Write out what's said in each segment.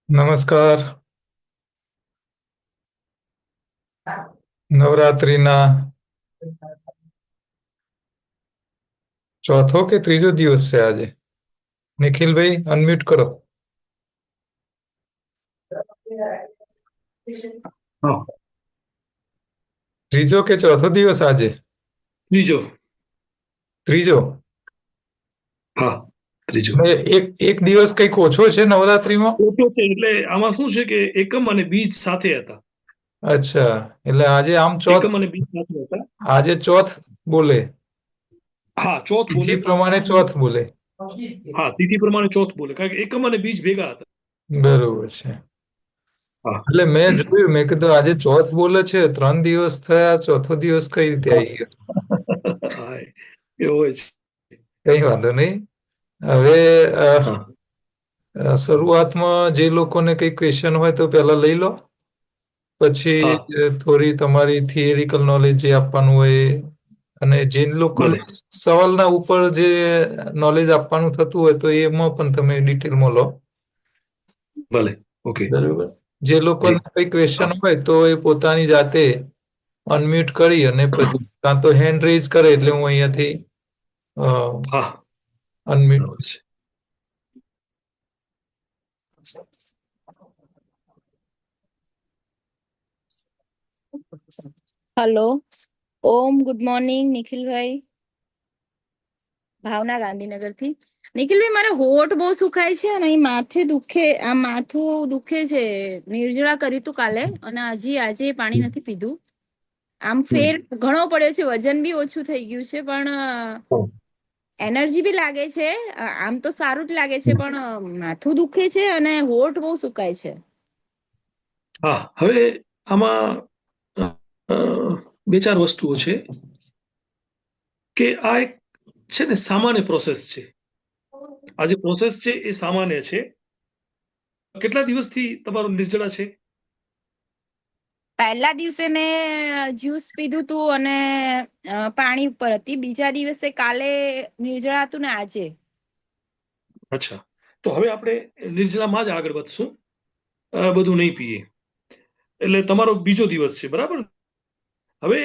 નમસ્કાર. નવરાત્રીના ચોથો કે ત્રીજો દિવસ છે આજે? નિખિલભાઈ અનમ્યુટ કરો. હા, ત્રીજો કે ચોથો દિવસ આજે? ત્રીજો. ત્રીજો. હા, ત્રીજો. એટલે એક દિવસ કંઈક ઓછો છે નવરાત્રીમાં? ઓછો છે એટલે આમાં શું છે કે એકમ અને બીજ સાથે હતા. અચ્છા, એટલે આજે આમ ચોથ, એકમ અને બીજ સાથે હતા. આજે ચોથ બોલે, હા, ચોથ બોલે તિથિ પણ પ્રમાણે આમ ચોથ બોલે. હા તિથિ પ્રમાણે ચોથ બોલે કારણ કે એકમ અને બીજ ભેગા હતા. બરોબર છે. હા. એટલે મેં જોયું, મેં કીધું આજે ચોથ બોલે છે, 3 દિવસ થયા, ચોથો દિવસ કઈ રીતે આવી ગયો? હા, એવો જ. કઈ વાંધો નહીં. હવે હા. શરૂઆતમાં જે લોકોને કઈ ક્વેશ્ચન હોય તો પહેલા લઈ લો, પછી હા, થોડી તમારી થિયરિકલ નોલેજ જે આપવાનું હોય એ, અને જે લોકોને ભલે સવાલના ઉપર જે નોલેજ આપવાનું થતું હોય તો એમાં પણ તમે ડિટેલમાં લો. ભલે. ઓકે. બરોબર. જે લોકોને જી. કઈ ક્વેશ્ચન હા. હોય તો એ પોતાની જાતે અનમ્યુટ કરી અને પછી કાં તો હેન્ડ રેઝ કરે એટલે હું અહીંયાથી હા, અનમ્યુટ. બરાબર છે. હલો. ઓમ, ગુડ મોર્નિંગ નિખિલભાઈ. ભાવના ગાંધીનગરથી. નિખિલભાઈ, મારે હોઠ બહુ સુખાય છે અને અહીં માથે દુખે, આ માથું દુખે છે. નિર્જળા કરી તું કાલે અને હજી આજે પાણી નથી પીધું. આમ ફેર ઘણો પડ્યો છે, વજન બી ઓછું થઈ ગયું છે, પણ એનર્જી બી લાગે છે. આમ તો સારું જ લાગે છે, પણ માથું દુખે છે અને હોઠ બહુ સુકાય છે. હા, હવે આમાં બે ચાર વસ્તુઓ છે કે આ એક છે ને સામાન્ય પ્રોસેસ છે. આ જે પ્રોસેસ છે એ સામાન્ય છે. કેટલા દિવસથી તમારું નિર્જળા છે? પહેલા દિવસે મેં જ્યુસ પીધું તું અને પાણી ઉપર હતી. બીજા દિવસે કાલે નિર્જળા હતું ને આજે. અચ્છા, તો હવે આપણે નિર્જળામાં જ આગળ વધશું. બધું નહીં પીએ એટલે તમારો બીજો દિવસ છે, બરાબર? હવે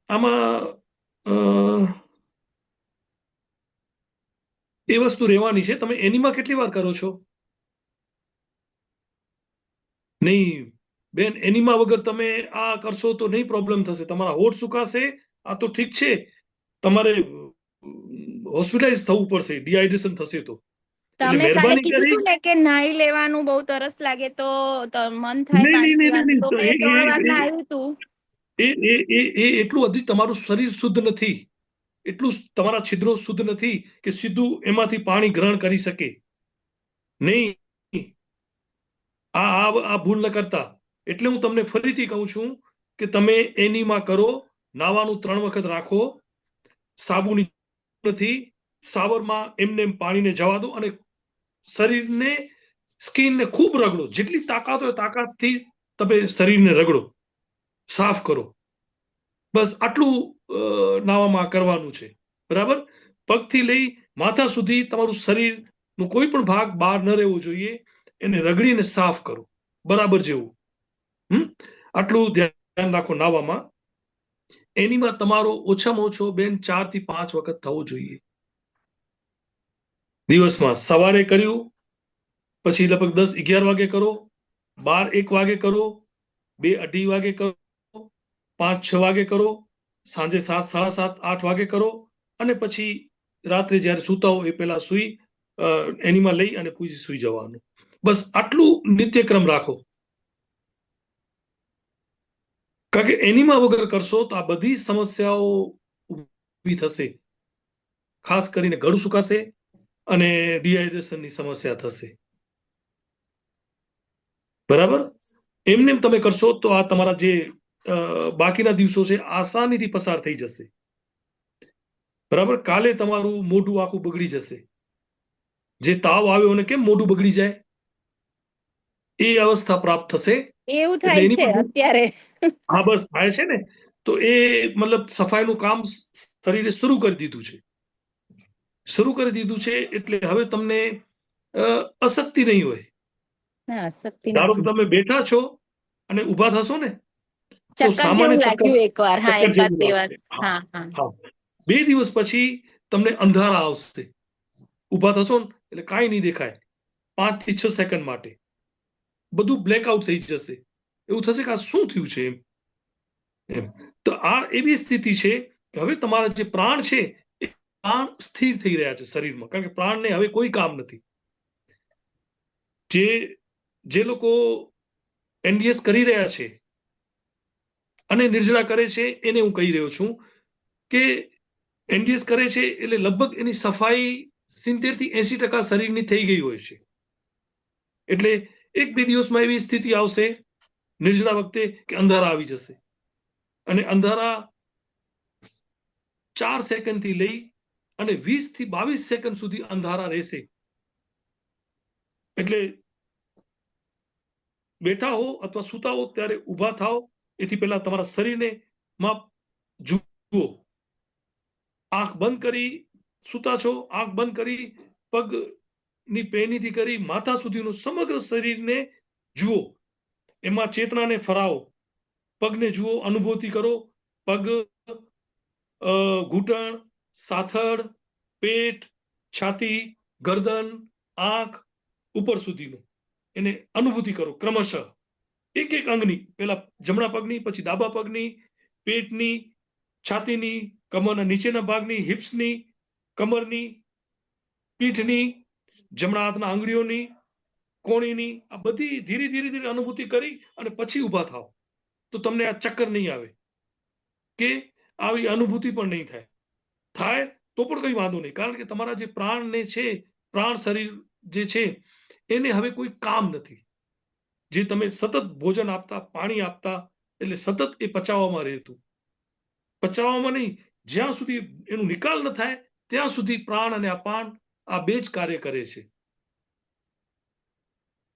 આમાં એ વસ્તુ રહેવાની છે. તમે એનીમાં કેટલી વાર કરો છો? નહીં બેન, એનીમાં વગર તમે આ કરશો તો નહીં પ્રોબ્લેમ થશે. તમારા હોઠ સુકાશે. આ તો ઠીક છે, તમારે હોસ્પિટલાઇઝ થવું પડશે, ડિહાઇડ્રેશન થશે તો. એટલે તમે કાલે મહેરબાની કીધું કરી. તું ને કે નાઈ લેવાનું, બહુ તરસ લાગે તો મન થાય નહીં નહીં 5 નહીં વાર, નહીં તો નહીં, મેં 3 વાર નાહ્યું તું. એ એટલું હજી તમારું શરીર શુદ્ધ નથી, એટલું તમારા છિદ્રો શુદ્ધ નથી કે સીધું એમાંથી પાણી ગ્રહણ કરી શકે. નહીં, આ ભૂલ ન કરતા. એટલે હું તમને ફરીથી કહું છું કે તમે એનીમાં કરો, નાવાનું 3 વખત રાખો, સાબુની નથી, શાવરમાં એમને એમ પાણીને જવા દો અને શરીરને, સ્કિનને ખૂબ રગડો. જેટલી તાકાત હોય તાકાતથી તમે શરીરને રગડો, સાફ કરો. બસ આટલું નાવામાં કરવાનું છે, બરાબર? પગથી લઈ માથા સુધી તમારું શરીરનું કોઈ પણ ભાગ બહાર ન રહેવો જોઈએ. એને રગડીને સાફ કરો, બરાબર જેવું. આટલું ધ્યાન રાખો નાવામાં. એનીમાં તમારો ઓછામાં ઓછો બેન 4 થી 5 વખત થવો જોઈએ દિવસમાં. સવારે કર્યું, પછી લગભગ 10-11 વાગે કરો, 12-1 વાગે કરો, 2-2:30 વાગે કરો, 5-6 વાગે કરો, સાંજે 7-7:30-8 વાગે કરો, અને પછી રાત્રે જ્યારે સૂતા હો એ પહેલા સુઈ એનીમાં લઈ અને પૂછી સુઈ જવાનું. બસ આટલું નિત્યક્રમ રાખો. કારણ કે એનીમાં વગર કરશો તો આ બધી સમસ્યાઓ ઊભી થશે. ખાસ કરીને ગળું સુકાશે અને ડિહાઇડ્રેશનની સમસ્યા થશે, બરાબર? એમને તમે કરશો તો આ તમારા જે બાકીના દિવસો છે આસાનીથી પસાર થઈ જશે, બરાબર? કાલે તમારું મોઢું આખું બગડી જશે. જે તાવ આવ્યો અને કેમ મોઢું બગડી જાય, એ અવસ્થા પ્રાપ્ત થશે. એવું એટલે થાય એની છે પર અત્યારે. હા, બસ થાય છે ને. તો એ મતલબ સફાઈનું કામ શરીરે શરૂ કરી દીધું છે. એટલે હવે તમને અશક્તિ નહીં હોય. ના શક્તિ ધારો કે નથી. તમે બેઠા છો અને ઊભા થશો ને તો ચક્કર સામાન્ય જેવું ચક્કર લાગ્યું એકવાર, હા, ચક્કર એકાદ જેવું બે વાર. લાગશે. હા હા. હા 2 દિવસ પછી તમને અંધારા આવશે. ઊભા થશો ને એટલે કાંઈ નહીં દેખાય 5 થી 6 સેકન્ડ માટે બધું બ્લેકઆઉટ થઈ જશે. એવું થશે કે આ શું થયું છે એમ. તો આ એવી સ્થિતિ છે કે હવે તમારા જે પ્રાણ છે એ પ્રાણ સ્થિર થઈ રહ્યા છે શરીરમાં, કારણ કે પ્રાણને હવે કોઈ કામ નથી. જે લોકો એનડીએસ કરી રહ્યા છે અને નિર્જળા કરે છે એને હું કહી રહ્યો છું કે એનડીએસ કરે છે એટલે લગભગ એની સફાઈ 70 થી 80% શરીરની થઈ ગઈ હોય છે. એટલે 1-2 દિવસમાં એવી સ્થિતિ આવશે નિર્જળા વખતે કે અંધારા આવી જશે અને અંધારા 4 સેકન્ડ થી લઈ અને 20 થી 22 સેકન્ડ સુધી અંધારા રહેશે. એટલે બેઠા હો અથવા સૂતા હો ત્યારે ઊભા થાઓ, એથી પહેલા તમારા શરીરને માં જુઓ. આંખ બંધ કરી સૂતા છો, આંખ બંધ કરી પગની પેનીથી કરી માથા સુધીનું સમગ્ર શરીરને જુઓ. એમાં ચેતનાને ફરાવો, પગને જુઓ, અનુભૂતિ કરો. પગ, ઘૂંટણ, સાથળ, પેટ, છાતી, ગરદન, આંખ ઉપર સુધીનું એને અનુભૂતિ કરો ક્રમશઃ. એક અંગની, પેલા જમણા પગની, પછી ડાબા પગની, પેટની, છાતીની, કમરના નીચેના ભાગની, હિપ્સની, કમરની, પીઠની, જમણા હાથના આંગળીઓની, કોણીની, આ બધી ધીરે ધીરે અનુભૂતિ કરી અને પછી ઊભા થાવ તો તમને આ ચક્કર નહીં આવે કે આવી અનુભૂતિ પણ નહીં થાય તો પણ કઈ વાંધો નહીં, કારણ કે તમારા જે પ્રાણને છે, પ્રાણ શરીર જે છે એને હવે કોઈ કામ નથી. જે તમે સતત ભોજન આપતા, પાણી આપતા, એટલે સતત એ પચાવવામાં રહેતું. પચાવવામાં નહીં, જ્યાં સુધી એનો નિકાલ ન થાય ત્યાં સુધી પ્રાણ અને અપાન આ બે જ કાર્ય કરે છે.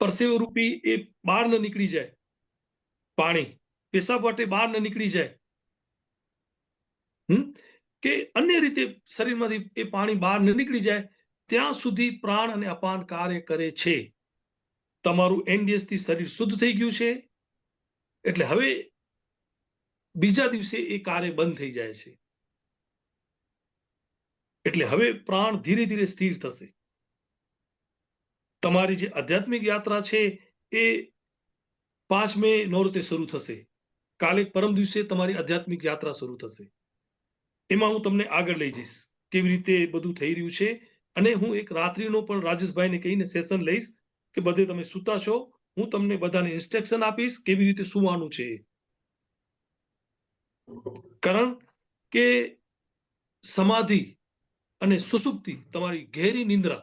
પરસેવો રૂપી એ બહાર ન નીકળી જાય, પાણી પેશાબ માટે બહાર ન નીકળી જાય, કે અન્ય રીતે શરીરમાંથી એ પાણી બહાર ન નીકળી જાય ત્યાં સુધી પ્રાણ અને અપાન કાર્ય કરે છે. તમારું એનડીએસ થી શરીર શુદ્ધ થઈ ગયું છે એટલે હવે બીજા દિવસે એ કાર્ય બંધ થઈ જાય છે. એટલે હવે પ્રાણ ધીરે ધીરે સ્થિર થશે. તમારી જે આધ્યાત્મિક યાત્રા છે એ 5 મે નોરતે શરૂ થશે. કાલે પરમ દિવસે તમારી આધ્યાત્મિક યાત્રા શરૂ થશે. એમાં હું તમને આગળ લઈ જઈશ કેવી રીતે બધું થઈ રહ્યું છે. અને હું એક રાત્રિનો પણ રાજેશભાઈને કહીને સેશન લઈશ કે બધે તમે સૂતા છો, હું તમને બધાને ઇન્સ્ટ્રક્શન આપીશ કેવી રીતે સુવાનું છે. કારણ કે સમાધિ અને સુસુપ્તિ, તમારી ગહેરી નિંદ્રા,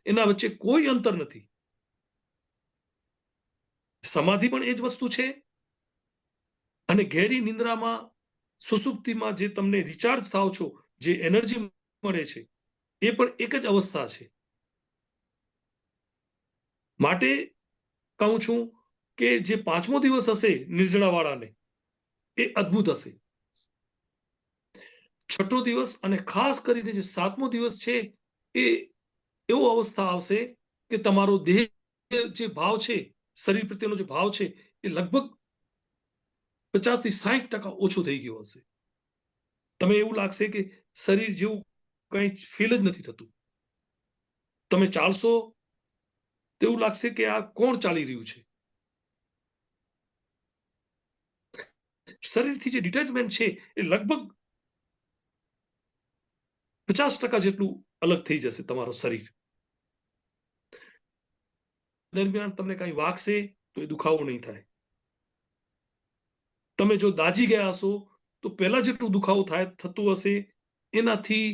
એના વચ્ચે કોઈ અંતર નથી. સમાધિ પણ એ જ વસ્તુ છે અને ગહેરી નિંદ્રામાં, સુસુપ્તિમાં જે તમને રિચાર્જ થાવ છો, જે એનર્જી મળે છે એ પણ એક જ અવસ્થા છે. માટે કહું છું કે જે 5મો દિવસ હશે નિર્જળાવાળાને એ અદ્ભુત હશે. 6ઠો દિવસ અને ખાસ કરીને જે 7મો દિવસ છે એ એવો અવસ્થા આવશે કે તમારો દેહ જે ભાવ છે, શરીર પ્રત્યેનો જે ભાવ છે એ લગભગ 50 થી 60% ઓછો થઈ ગયો હશે. તમે એવું લાગશે કે શરીર જેવું કંઈ ફીલ જ નથી થતું. તમે ચાલશો તેવું લાગશે કે આ કોણ ચાલી રહ્યું છે. શરીરથી જે ડિટેચમેન્ટ છે એ લગભગ 50% જેટલું અલગ થઈ જશે તમારો શરીર. દરમિયાન તમને કઈ વાગશે તો એ દુખાવો નહીં થાય. તમે જો દાજી ગયા હશો તો પહેલા જેટલું દુખાવો થતું હશે એનાથી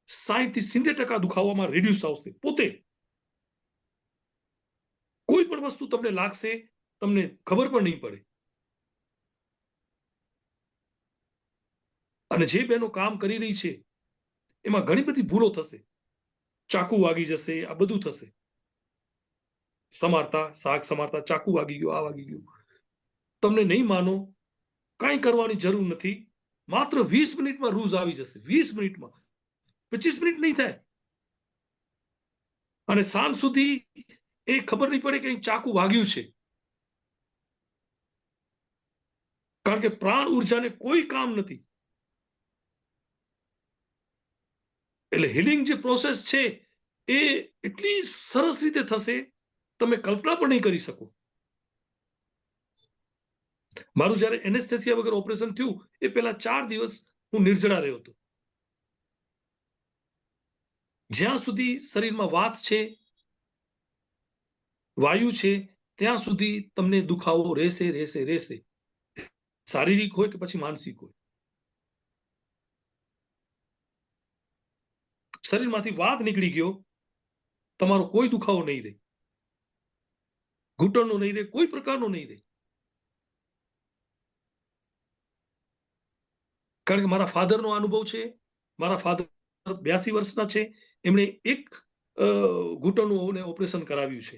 60 થી 70% દુખાવામાં રિડ્યુસ આવશે. પોતે કોઈ પણ વસ્તુ તમને લાગશે, તમને ખબર પણ નહીં પડે. અને જે બહેનો કામ કરી રહી છે એમાં ઘણી બધી ભૂલો થશે. ચાકુ વાગી જશે, આ બધું થશે. સમારતા, શાક સમારતા ચાકુ વાગી ગયું, આ વાગી ગયું. તમને નહીં માનો, કાંઈ કરવાની જરૂર નથી. માત્ર 20 મિનિટમાં રૂઝ આવી જશે. 20 મિનિટમાં, 25 મિનિટ નહીં થાય. અને સાંજ સુધી એ ખબર નહીં પડે કે અહીં ચાકુ વાગ્યું છે, કારણ કે પ્રાણ ઉર્જાને કોઈ કામ નથી. એટલે હિલિંગ જે પ્રોસેસ છે એ એટલી સરસ રીતે થશે, તમે કલ્પના પણ નહીં કરી શકો. મારું જયારે એનેસ્થેસિયા વગર ઓપરેશન થયું એ પહેલા 4 દિવસ હું નિર્જળા રહ્યો હતો. જ્યાં સુધી શરીરમાં વાત છે, વાયુ છે, ત્યાં સુધી તમને દુખાવો રહેશે રહેશે રહેશે, શારીરિક હોય કે પછી માનસિક હોય. શરીરમાંથી વાત નીકળી ગયો, તમારો કોઈ દુખાવો નહીં રહે, ઘૂંટણનો નહીં રહે, કોઈ પ્રકારનો નહીં રહે. કારણ કે મારા ફાધરનો અનુભવ છે. મારા ફાધર 82 વર્ષના છે, એમણે એક ઘૂંટણનું ઓપરેશન કરાવ્યું છે.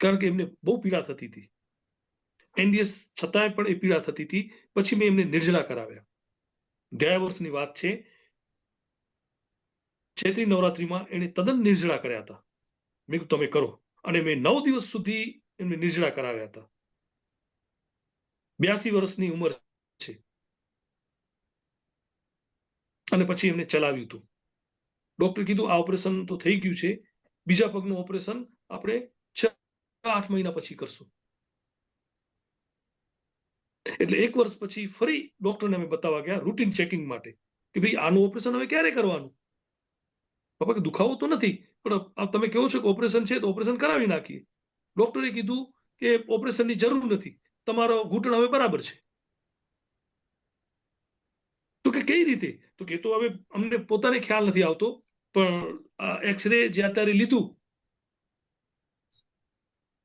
કારણ કે એમને બહુ પીડા થતી હતી, એનડીએસ છતાંય પણ એ પીડા થતી હતી. પછી મેં એમને નિર્જળા કરાવ્યા. ગયા વર્ષની વાત છે, ચૈત્રી નવરાત્રીમાં એને તદ્દન નિર્જળા કર્યા હતા. મેં કીધું તમે કરો, અને મેં 9 દિવસ સુધી એમને નિર્જળા કરાવ્યા હતા. 82 વર્ષની ઉંમર છે, અને પછી એમને ચલાવ્યું હતું. ડોક્ટર કીધું આ ઓપરેશન તો થઈ ગયું છે, બીજા પગનું ઓપરેશન આપણે 6-8 મહિના પછી કરશું. એટલે 1 વર્ષ પછી ફરી ડોક્ટરને અમે બતાવવા ગયા રૂટીન ચેકિંગ માટે, કે ભાઈ આનું ઓપરેશન હવે ક્યારે કરવાનું. બાપા કે દુખાવો તો નથી, પણ તમે કહો છો કે ઓપરેશન છે તો ઓપરેશન કરાવી નાખીએ. ડોક્ટરે કીધું કે ઓપરેશનની જરૂર નથી, તમારો ઘૂંટણ હવે બરાબર છે. તો કે કઈ રીતે? તો કે તો હવે અમને પોતાને ખ્યાલ નથી આવતો, પણ એક્સરે જે અત્યારે લીધું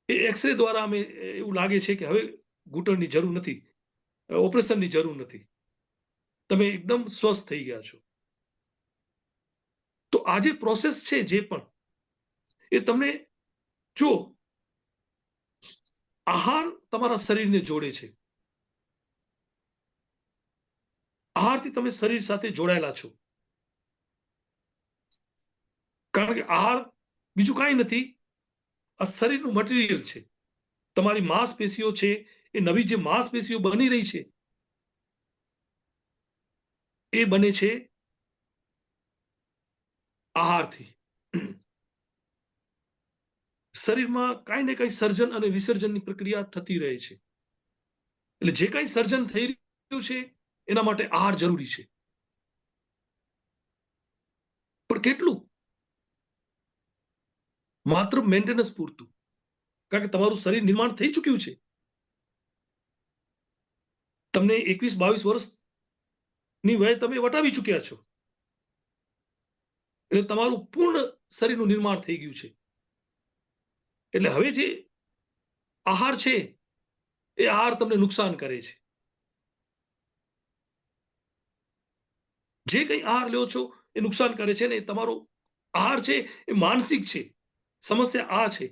એ એક્સરે દ્વારા અમે એવું લાગે છે કે હવે ઘૂંટણની જરૂર નથી, ઓપરેશનની જરૂર નથી, તમે એકદમ સ્વસ્થ થઈ ગયા છો. તો આ જે પ્રોસેસ છે જે પણ એ તમને જો આહાર તમારા શરીરને જોડે છે, આહારથી તમે શરીર સાથે જોડાયેલા છો. કારણ કે આહાર બીજું કાંઈ નથી, આ શરીરનું મટીરિયલ છે. તમારી માંસપેશીઓ છે, એ નવી જે માંસપેશીઓ બની રહી છે એ બને છે આહારથી. શરીરમાં કાંઈ ને કાંઈ સર્જન અને વિસર્જનની પ્રક્રિયા થતી રહે છે. એટલે જે કાંઈ સર્જન થઈ રહ્યું છે એના માટે આહાર જરૂરી છે. પણ કેટલું? માત્ર મેન્ટેનન્સ પૂરતું. કારણ કે તમારું શરીર નિર્માણ થઈ ચૂક્યું છે. તમને 21-22 વર્ષની વયે તમે વટાવી ચૂક્યા છો, એટલે તમારું પૂર્ણ શરીરનું નિર્માણ થઈ ગયું છે. એટલે હવે જે આહાર છે એ આહાર તમને નુકસાન કરે છે. જે કંઈ આહાર લ્યો છો એ નુકસાન કરે છે, ને તમારો આહાર છે એ માનસિક છે. સમસ્યા આ છે,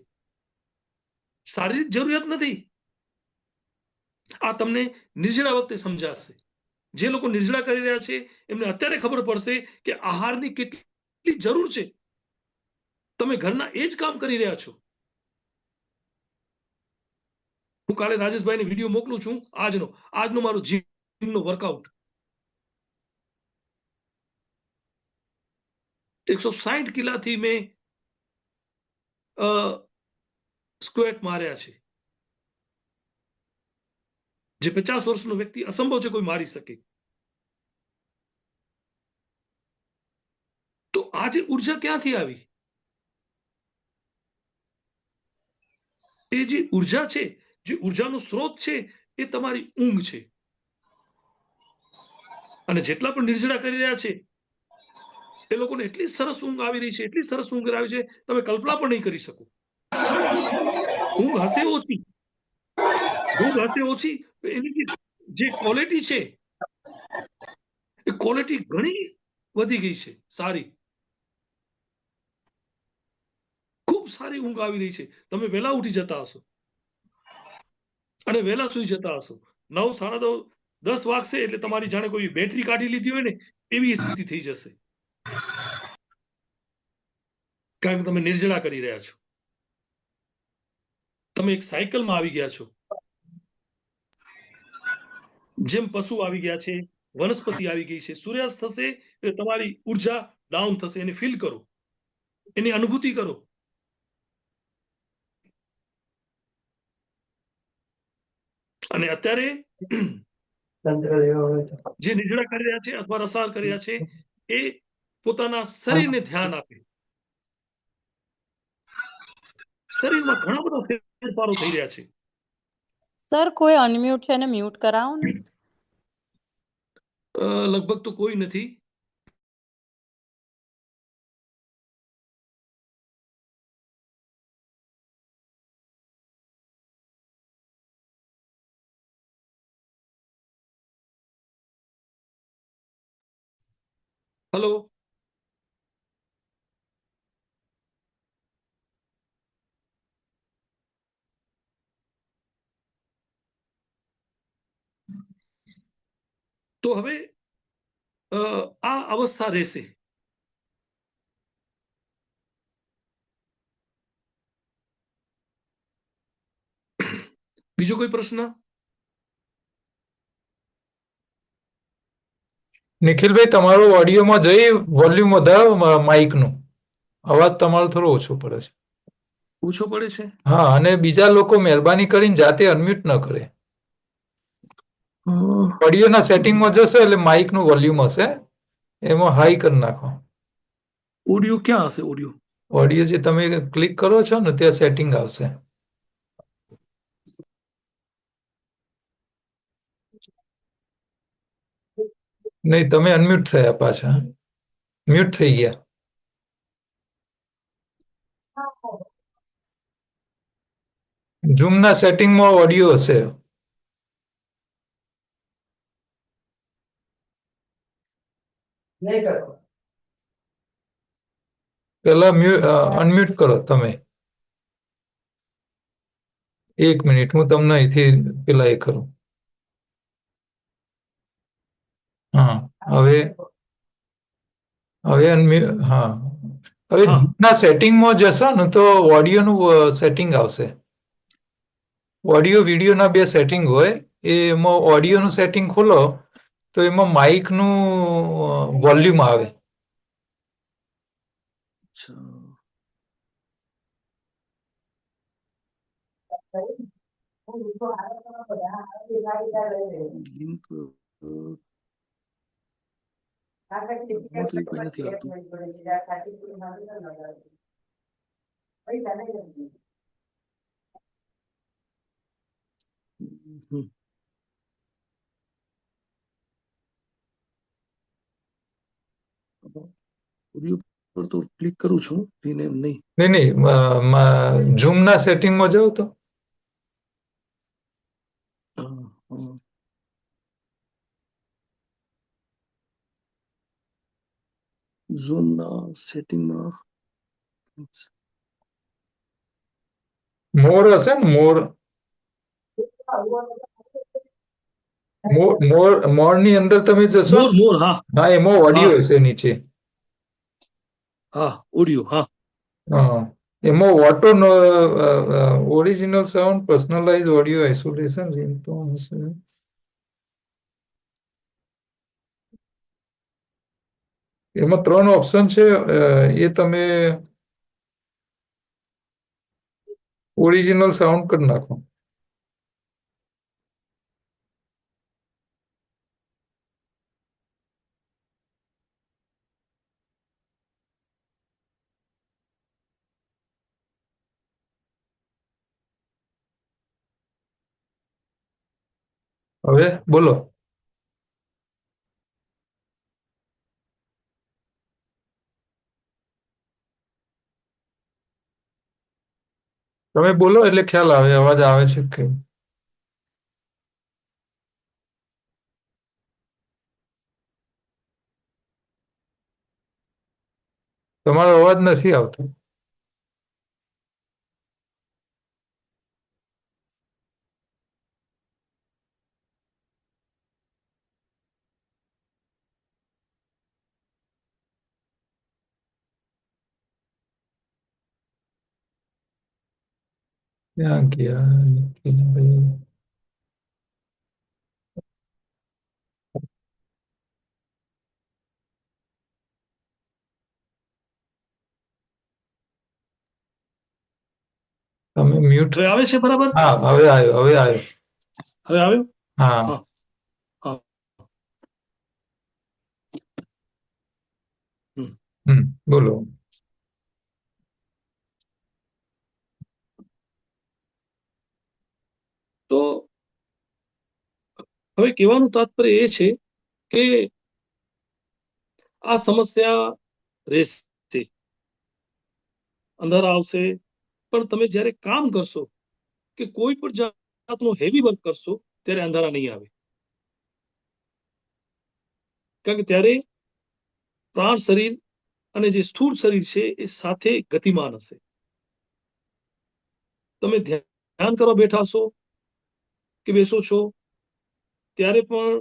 શારીરિક જરૂરિયાત નથી. આ તમને નિર્જળા વખતે સમજાશે. જે લોકો નિર્જળા કરી રહ્યા છે એમને અત્યારે ખબર પડશે કે આહારની કેટલી જરૂર છે. તમે ઘરના એ જ કામ કરી રહ્યા છો. હું કાલે રાજેશભાઈને વિડીયો મોકલું છું, આજનો મારો જીમનો વર્કઆઉટ 160 કિલાથી મેં સ્ક્વેટ માર્યા છે, જે 50 વર્ષનો વ્યક્તિ અસંભવ છે કોઈ મારી શકે. તો આ જે ઉર્જા ક્યાંથી આવી? એ જે ઉર્જા છે, જે ઉર્જાનો સ્ત્રોત છે એ તમારી ઊંઘ છે. અને જેટલા પણ નિર્જળા કરી રહ્યા છે એ લોકોને એટલી સરસ ઊંઘ આવી રહી છે, એટલી સરસ ઊંઘ આવી છે, તમે કલ્પના પણ નહીં કરી શકો. ઊંઘ હશે ઓછી, એની જે ક્વોલિટી છે એ ક્વોલિટી ઘણી વધી ગઈ છે, સારી, ખૂબ સારી ઊંઘ આવી રહી છે. તમે વહેલા ઉઠી જતા હશો અને વહેલા સુઈ જતા હશો. 9, 9:30, 10 વાગશે એટલે તમારી જાણે કોઈ બેટરી કાઢી લીધી હોય ને એવી સ્થિતિ થઈ જશે. કારણ કે તમે નિર્જળા કરી રહ્યા છો. તમે એક સાયકલમાં આવી ગયા છો. જેમ પશુ આવી ગયા છે, વનસ્પતિ આવી ગઈ છે, સૂર્યાસ્ત થશે એટલે તમારી ઉર્જા ડાઉન થશે. એને ફીલ કરો, એની અનુભૂતિ કરો. અને અત્યારે જે નિર્જળા કરી રહ્યા છે અથવા રસાળ કરી રહ્યા છે એ પોતાના શરીરને ધ્યાન આપે. શરીરમાં ઘણા બધા ફેરફારો થઈ રહ્યા છે. સર કોઈ અનમ્યુટ છે ને મ્યુટ કરાવો ને. લગભગ તો કોઈ નથી. હેલો, તો હવે આ અવસ્થા રહેશે. બીજો કોઈ પ્રશ્ન? નિખિલભાઈ, તમારું ઓડિયોમાં જઈ વોલ્યુમ વધારો માઇકનું. અવાજ તમારો થોડો ઓછો પડે છે. ઓછો પડે છે? હા, અને બીજા લોકો મહેરબાની કરીને જાતે અનમ્યુટ ન કરે. ઓડિયોના સેટિંગમાં જશો એટલે માઇકનું વોલ્યુમ હશે, એમાં હાઈ કરી નાખો. ઓડિયો ક્યાં હશે? ઓડિયો ઓડિયો જે તમે ક્લિક કરો છો ને ત્યાં સેટિંગ આવશે. નહીં, તમે અનમ્યુટ થયા પાછા, મ્યુટ થઈ ગયા. ઝૂમના સેટિંગમાં ઓડિયો હશે. પેલા અનમ્યુટ કરો તમે. 1 મિનિટ, હું તમને અહીંથી પેલા એ કરું. હા, હવે હા, હવે ના સેટિંગમાં જશો ને તો ઓડિયોનું સેટિંગ આવશે. ઓડિયો વિડીયોના બે સેટિંગ હોય, એમાં ઓડિયોનું સેટિંગ ખોલો તો એમાં માઇકનું વોલ્યુમ આવે. નથી આવતું. ઓડિયો પર તો ક્લિક કરું છું, નહીં. ઝૂમના સેટિંગમાં જાઓ તો. ઝૂમના સેટિંગમાં મોર હશે ને, મોર ની અંદર તમે જશો. મોર, હા, એમાં ઓડિયો હશે નીચે. હા, ઓડિયો, હા. એમાં original sound, personalise audio isolation હશે. એમાં 3 ઓપ્શન છે, એ તમે ઓરિજિનલ સાઉન્ડ કરી નાખો. હવે બોલો. તમે બોલો એટલે ખ્યાલ આવે અવાજ આવે છે કે. તમારો અવાજ નથી આવતો. ક્યાં ગયા નિખિલભાઈ? તમે મ્યુટ. હવે આવે છે બરાબર? હા, હવે આવ્યો. હવે આવ્યો? હા. હા. હા. બોલો. તો હવે કહેવાનું તાત્પર્ય એ છે કે આ સમસ્યા રહેશે, અંધારા આવશે, પણ તમે જ્યારે કામ કરશો કે કોઈ પણ જાતનું હેવી વર્ક કરશો ત્યારે અંધારા નહીં આવે. કારણ કે ત્યારે પ્રાણ શરીર અને જે સ્થૂળ શરીર છે એ સાથે ગતિમાન હશે. તમે ધ્યાન કરવા બેઠા છો કે બેસો છો ત્યારે પણ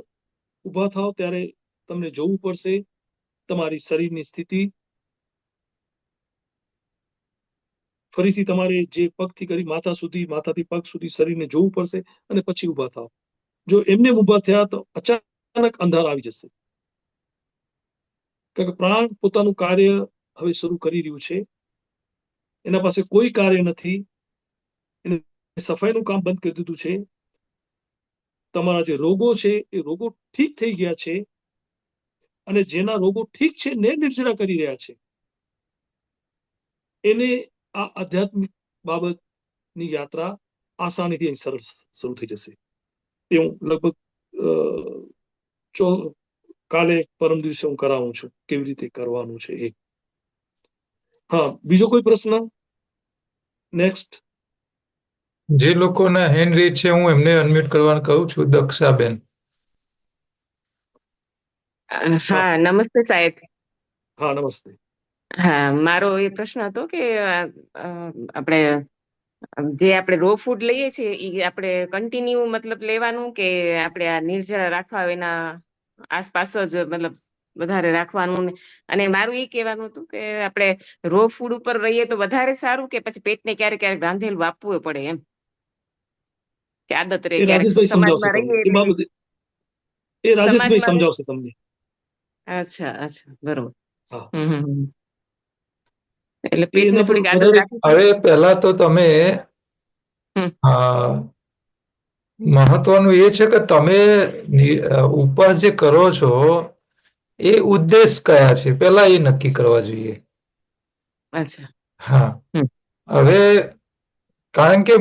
ઊભા થાવ ત્યારે તમને જોવું પડશે તમારી શરીરની સ્થિતિ. ફરીથી તમારે જે પગથી કરી માથા સુધી, માથાથી પગ સુધી શરીરને જોવું પડશે અને પછી ઊભા થાવ. જો એમને ઊભા થયા તો અચાનક અંધાર આવી જશે. કારણ કે પ્રાણ પોતાનું કાર્ય હવે શરૂ કરી રહ્યું છે. એના પાસે કોઈ કાર્ય નથી. એને સફાઈનું કામ બંધ કરી દીધું છે. તમારા જે રોગો છે એ રોગો ઠીક થઈ ગયા છે અને જેના રોગો ઠીક છે ને નિર્જરા કરી રહ્યા છે એને આ આધ્યાત્મિક બાબતની યાત્રા આસાનીથી અહીં સરળ શરૂ થઈ જશે. એ હું લગભગ કાલે પરમ દિવસે હું કરાવું છું કેવી રીતે કરવાનું છે એ. હા, બીજો કોઈ પ્રશ્ન? નેક્સ્ટ. જે લોકોના હેન્ડ રેઝ છે હું એમને અનમ્યુટ કરવાનું કહું છું. દક્ષાબેન. હા, નમસ્તે સાહેબ. હા, નમસ્તે. હા, મારો એ પ્રશ્ન હતો કે આપણે જે આપણે રો ફૂડ લઈએ છીએ એ આપણે કન્ટિન્યુ મતલબ લેવાનું કે આપણે આ નિર્જરા રાખવા એના આસપાસ જ મતલબ વધારે રાખવાનું ને? અને મારું એ કહેવાનું હતું કે આપણે રો ફૂડ ઉપર રહીએ તો વધારે સારું કે પછી પેટને ક્યારેક ક્યારેક રાંધેલું આપવું પડે એમ કે આદત રહે એ ક્યારેક રાજેશભાઈ સમજાવશે સમાજમાં તમને રહીએ એ એટલે બાબતે. એ રાજેશભાઈ સમાજમાં સમજાવશે તમને. અચ્છા, બરોબર. હા, એટલે એ પેટને એના પર થોડીક આદત વધારે. રાખવી હવે પહેલા તો તમે હમ. મહત્વનું એ છે કે તમે ઉપવાસ જે કરો છો એ ઉદ્દેશ કયા છે પહેલા એ નક્કી કરવા જોઈએ. અચ્છા. હા. હમ. હવે કારણ કે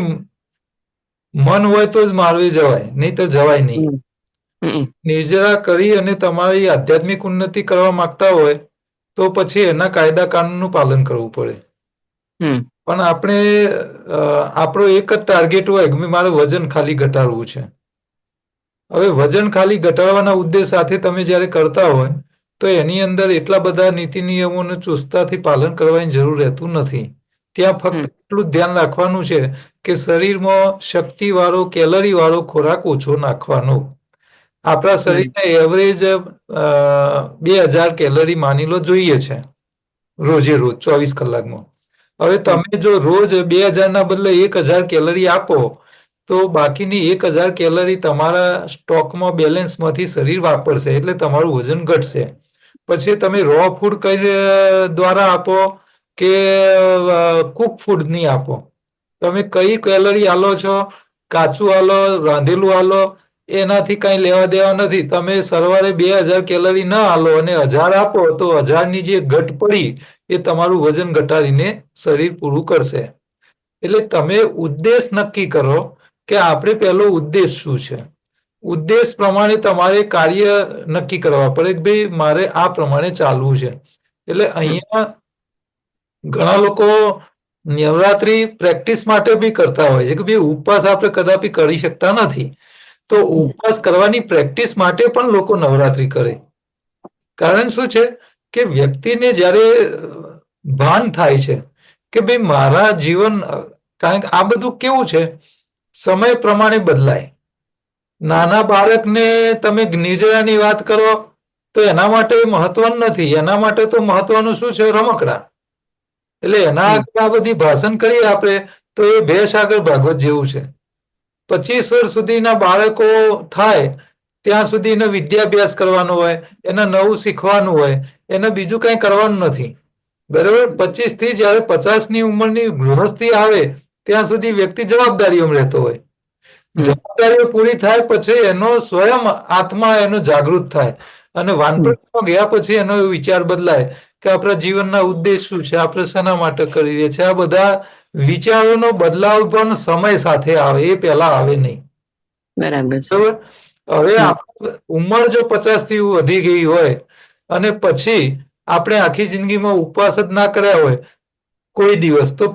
મન હોય તો જ મારવી જવાય, નહીં તો જવાય નહીં. નિર્જરા કરી અને તમારી આધ્યાત્મિક ઉન્નતિ કરવા માંગતા હોય તો પછી એના કાયદા કાનૂનનું પાલન કરવું પડે. પણ આપણે આપણો એક જ ટાર્ગેટ હોય કે મારે વજન ખાલી ઘટાડવું છે. હવે વજન ખાલી ઘટાડવાના ઉદ્દેશ સાથે તમે જ્યારે કરતા હોય તો એની અંદર એટલા બધા નીતિ નિયમોનું ચુસ્તતાથી પાલન કરવાની જરૂર રહેતું નથી. ત્યાં ફક્ત એટલું ધ્યાન રાખવાનું છે કે શરીરમાં શક્તિવાળો કેલરીવાળો ખોરાક ઓછો નાખવાનો. આપણા શરીરને એવરેજ 2000 કેલરી માની લો જોઈએ છે રોજે રોજ 24 કલાકમાં. હવે તમે જો રોજ 2000 ના બદલે 1000 કેલરી આપો તો બાકીની 1000 કેલરી તમારા સ્ટોકમાં બેલેન્સમાંથી શરીર વાપરશે એટલે તમારું વજન ઘટશે. પછી તમે રો ફૂડ કઈ દ્વારા આપો કે કુક ફૂડ નહીં આપો. તમે કઈ કેલરી આલો છો, કાચું આલો, રાંધેલું આલો, એનાથી કઈ લેવા દેવા નથી. તમે સવારે 2000 કેલરી ના આલો અને 1000 આપો તો 1000ની જે ઘટ પડી એ તમારું વજન ઘટાડીને શરીર પૂરું કરશે. એટલે તમે ઉદ્દેશ નક્કી કરો કે આપણે પહેલો ઉદ્દેશ શું છે. ઉદ્દેશ પ્રમાણે તમારે કાર્ય નક્કી કરવા પડે કે ભાઈ મારે આ પ્રમાણે ચાલવું છે. એટલે અહીંયા ઘણા લોકો નવરાત્રી પ્રેક્ટિસ માટે બી કરતા હોય છે કે ભાઈ ઉપવાસ આપણે કદાપી કરી શકતા નથી તો ઉપવાસ કરવાની પ્રેક્ટિસ માટે પણ લોકો નવરાત્રી કરે. કારણ શું છે કે વ્યક્તિને જ્યારે ભાન થાય છે કે ભાઈ મારા જીવન, કારણ કે આ બધું કેવું છે સમય પ્રમાણે બદલાય. નાના બાળકને તમે નિર્જરાની વાત કરો તો એના માટે મહત્વનું નથી. એના માટે તો મહત્વનું શું છે? રમકડા. એટલે એના આ બધી ભાષણ કરીએ આપણે તો એ ભેંસ આગળ ભાગવત જેવું છે. 25 વર્ષ સુધીના બાળકો થાય ત્યાં સુધી એનો વિદ્યાભ્યાસ કરવાનો હોય, એને નવું શીખવાનું હોય, એને બીજું કંઈ કરવાનું નથી. બરાબર. 25 થી જયારે 50ની ઉંમરની ગૃહસ્થી આવે ત્યાં સુધી વ્યક્તિ જવાબદારીઓમાં રહેતો હોય. જવાબદારીઓ પૂરી થાય પછી એનો સ્વયં આત્મા એનો જાગૃત થાય અને વાનપ્રસ્થમાં ગયા પછી એનો વિચાર બદલાય કે આપણા જીવનના ઉદ્દેશ શું છે, આપણે શેના માટે કરી રહ્યા છે. આ બધા વિચારોનો બદલાવ પણ સમય સાથે આવે, એ પહેલા આવે નહીં. બરાબર છે. બરાબર. હવે ઉંમર જો 50 થી વધી ગઈ હોય અને પછી આપણે આખી જિંદગીમાં ઉપવાસ જ ના કર્યા હોય કોઈ દિવસ, તો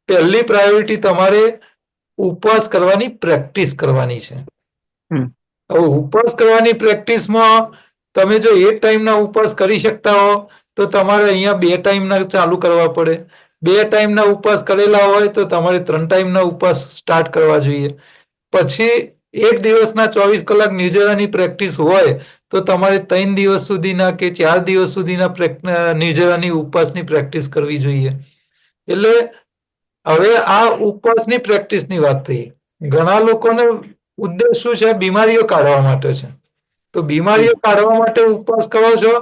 પહેલી પ્રાયોરિટી તમારે ઉપવાસ કરવાની પ્રેક્ટિસ કરવાની છે. હવે ઉપવાસ કરવાની પ્રેક્ટિસમાં તમે જો એક ટાઈમના ઉપવાસ કરી શકતા હો તો તમારે અહીંયા 2 ટાઈમના ચાલુ કરવા પડે. 2 ટાઈમના ઉપવાસ કરેલા હોય તો તમારે 3 ટાઈમના ઉપવાસ સ્ટાર્ટ કરવા જોઈએ. પછી 1 દિવસના 24 કલાક નિર્જળાની પ્રેક્ટિસ હોય તો તમારે 3 દિવસ સુધીના કે 4 દિવસ સુધીના નિર્જળાની ઉપવાસની પ્રેક્ટિસ કરવી જોઈએ. એટલે હવે આ ઉપવાસની પ્રેક્ટિસની વાત થઈ. ઘણા લોકોને ઉદ્દેશ શું છે? બીમારીઓ કાઢવા માટે છે. તો બીમારીઓ કાઢવા માટે ઉપવાસ કરો છો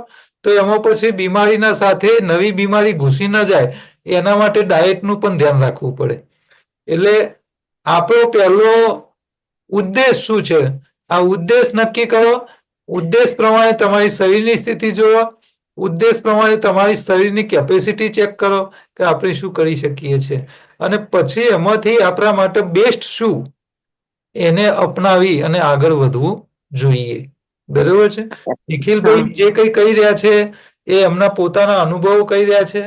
તો એમાં પછી બીમારીના સાથે નવી બીમારી ઘૂસી ન જાય એના માટે ડાયટનું પણ ધ્યાન રાખવું પડે. એટલે આપણો પહેલો ઉદ્દેશ શું છે? આ ઉદ્દેશ નક્કી કરો. ઉદ્દેશ પ્રમાણે તમારી શરીરની સ્થિતિ જુઓ. ઉદ્દેશ પ્રમાણે તમારી શરીરની કેપેસિટી ચેક કરો કે આપણે શું કરી શકીએ છીએ અને પછી એમાંથી આપણા માટે બેસ્ટ શું એને અપનાવી અને આગળ વધવું જોઈએ. બરાબર છે. નિખિલભાઈ જે કંઈ કહી રહ્યા છે એ એમના પોતાના અનુભવો કહી રહ્યા છે,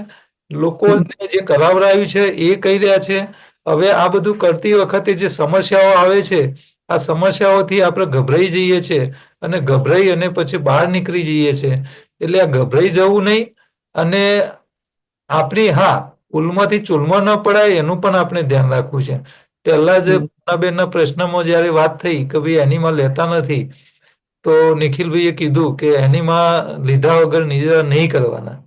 લોકોને જે કરાવરાયું છે એ કહી રહ્યા છે. હવે આ બધું કરતી વખતે જે સમસ્યાઓ આવે છે, આ સમસ્યાઓથી આપણે ગભરાઈ જઈએ છીએ અને ગભરાઈ અને પછી બહાર નીકળી જઈએ છીએ. એટલે આ ગભરાઈ જવું નહીં અને આપણી ઉલમાંથી ચૂલમાં ન પડાય એનું પણ આપણે ધ્યાન રાખવું છે. પહેલા જ પૂર્ણાબેનના પ્રશ્નમાં જયારે વાત થઈ કે ભાઈ એનિમા લેતા નથી તો નિખિલભાઈએ કીધું કે એનિમા લીધા વગર નિર્જળા નહીં કરવાના,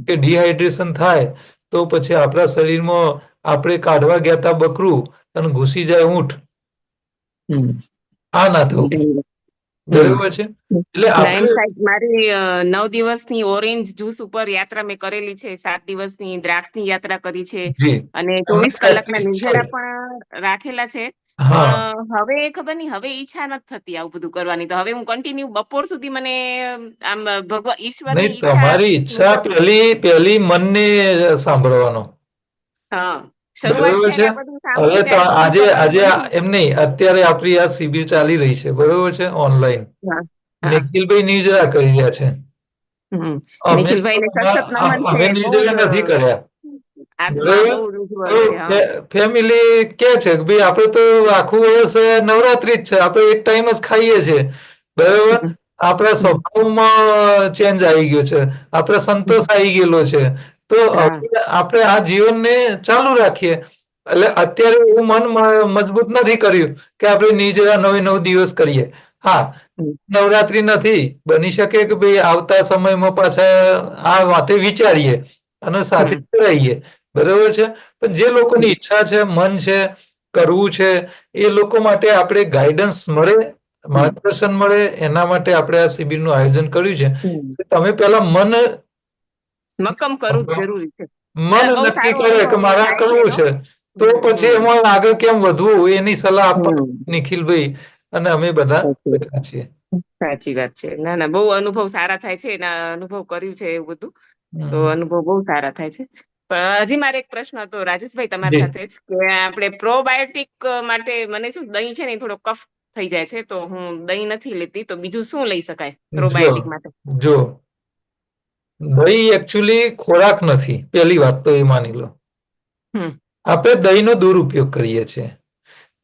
કે ડિહાઇડ્રેશન થાય તો પછી આપણા શરીરમાં આપણે કાઢવા ગયા તા બકરું અને ઘૂસી જાય ઊંટ. આ ના થવું. બરાબર છે. એટલે મારી 9 દિવસની ઓરેન્જ જ્યુસ ઉપર યાત્રા મેં કરેલી છે, 7 દિવસની દ્રાક્ષની યાત્રા કરી છે અને 24 કલાકના નિર્જળા પણ રાખેલા છે. પણ હવે ખબર નહીં, હવે ઈચ્છા નથી થતી આવું બધું કરવાની. તો હવે હું કન્ટિન્યુ બપોર સુધી મને આમ ભગવાન ઈશ્વરની તમારી ઈચ્છા પહેલી મનને સાંભળવાનો. બરોબર છે. હવે તો આજે એમ નહીં, અત્યારે આપણી આ શિબિર ચાલી રહી છે, બરોબર છે, ઓનલાઈન. નિખિલભાઈ નિર્જરા કરી રહ્યા છે. અમે નિર્જરા નથી કર્યા. ફેમિલી કે છે કે ભાઈ આપણે તો આખું વર્ષ નવરાત્રી જ છે, આપણે એક ટાઈમ જ ખાઈએ છીએ. બરોબર. આપણા સ્વભાવમાં ચેન્જ આવી ગયો છે, આપણે સંતોષ આવી ગયેલો છે. તો આપણે આ જીવનને ચાલુ રાખીએ. એટલે અત્યારે એવું મન મજબૂત નથી કર્યું કે આપણે નિર્જરા 9 દિવસ કરીએ. નવરાત્રી નથી, બની શકે કે ભાઈ આવતા સમયમાં પાછા આ વાતે વિચારીએ અને સાથે રહીએ. બરોબર છે. પણ જે લોકોની ઈચ્છા છે, મન છે, કરવું છે, એ લોકો માટે આપણે ગાઈડન્સ મળે, માર્ગદર્શન મળે, એના માટે આપણે આ શિબિરનું આયોજન કર્યું છે. તમે પેલા મન નક્કી કરે કે મારે આ કરવું છે તો પછી એમાં આગળ કેમ વધવું એની સલાહ આપવા નિખિલભાઈ અને અમે બધા બેઠા છીએ. સાચી વાત છે. ના ના, બહુ અનુભવ સારા થાય છે. એના અનુભવ કર્યું છે એવું બધું, તો અનુભવ બહુ સારા થાય છે. પણ હજી મારે એક પ્રશ્ન હતો રાજેશભાઈ તમારી સાથે જ, કે આપણે પ્રોબાયોટિક માટે મને શું દહીં છે ને થોડો કફ થઈ જાય છે, તો હું દહીં નથી લેતી, તો બીજું શું લઈ શકાય પ્રોબાયોટિક માટે? જો દહીં એકચ્યુઅલી ખોરાક નથી, પહેલી વાત તો એ માની લો. આપણે દહીંનો દુરુપયોગ કરીએ છીએ.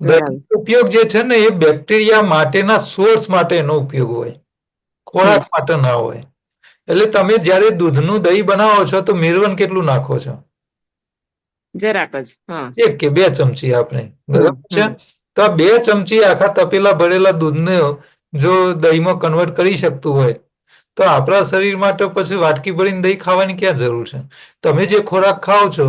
દહીંનો ઉપયોગ જે છે ને એ બેક્ટેરિયા માટેના સોર્સ માટેનો ઉપયોગ હોય, ખોરાક માટે ના હોય. એટલે તમે જયારે દૂધનું દહીં બનાવો છો તો મિરવન કેટલું નાખો છો? જરાક જ, 1 કે 2 ચમચી આપણે. બરાબર છે. તો આ 2 ચમચી આખા તપેલા ભરેલા દૂધને જો દહીંમાં કન્વર્ટ કરી શકતું હોય તો આપણા શરીર માટે પછી વાટકી ભરીને દહીં ખાવાની ક્યાં જરૂર છે? તમે જે ખોરાક ખાઓ છો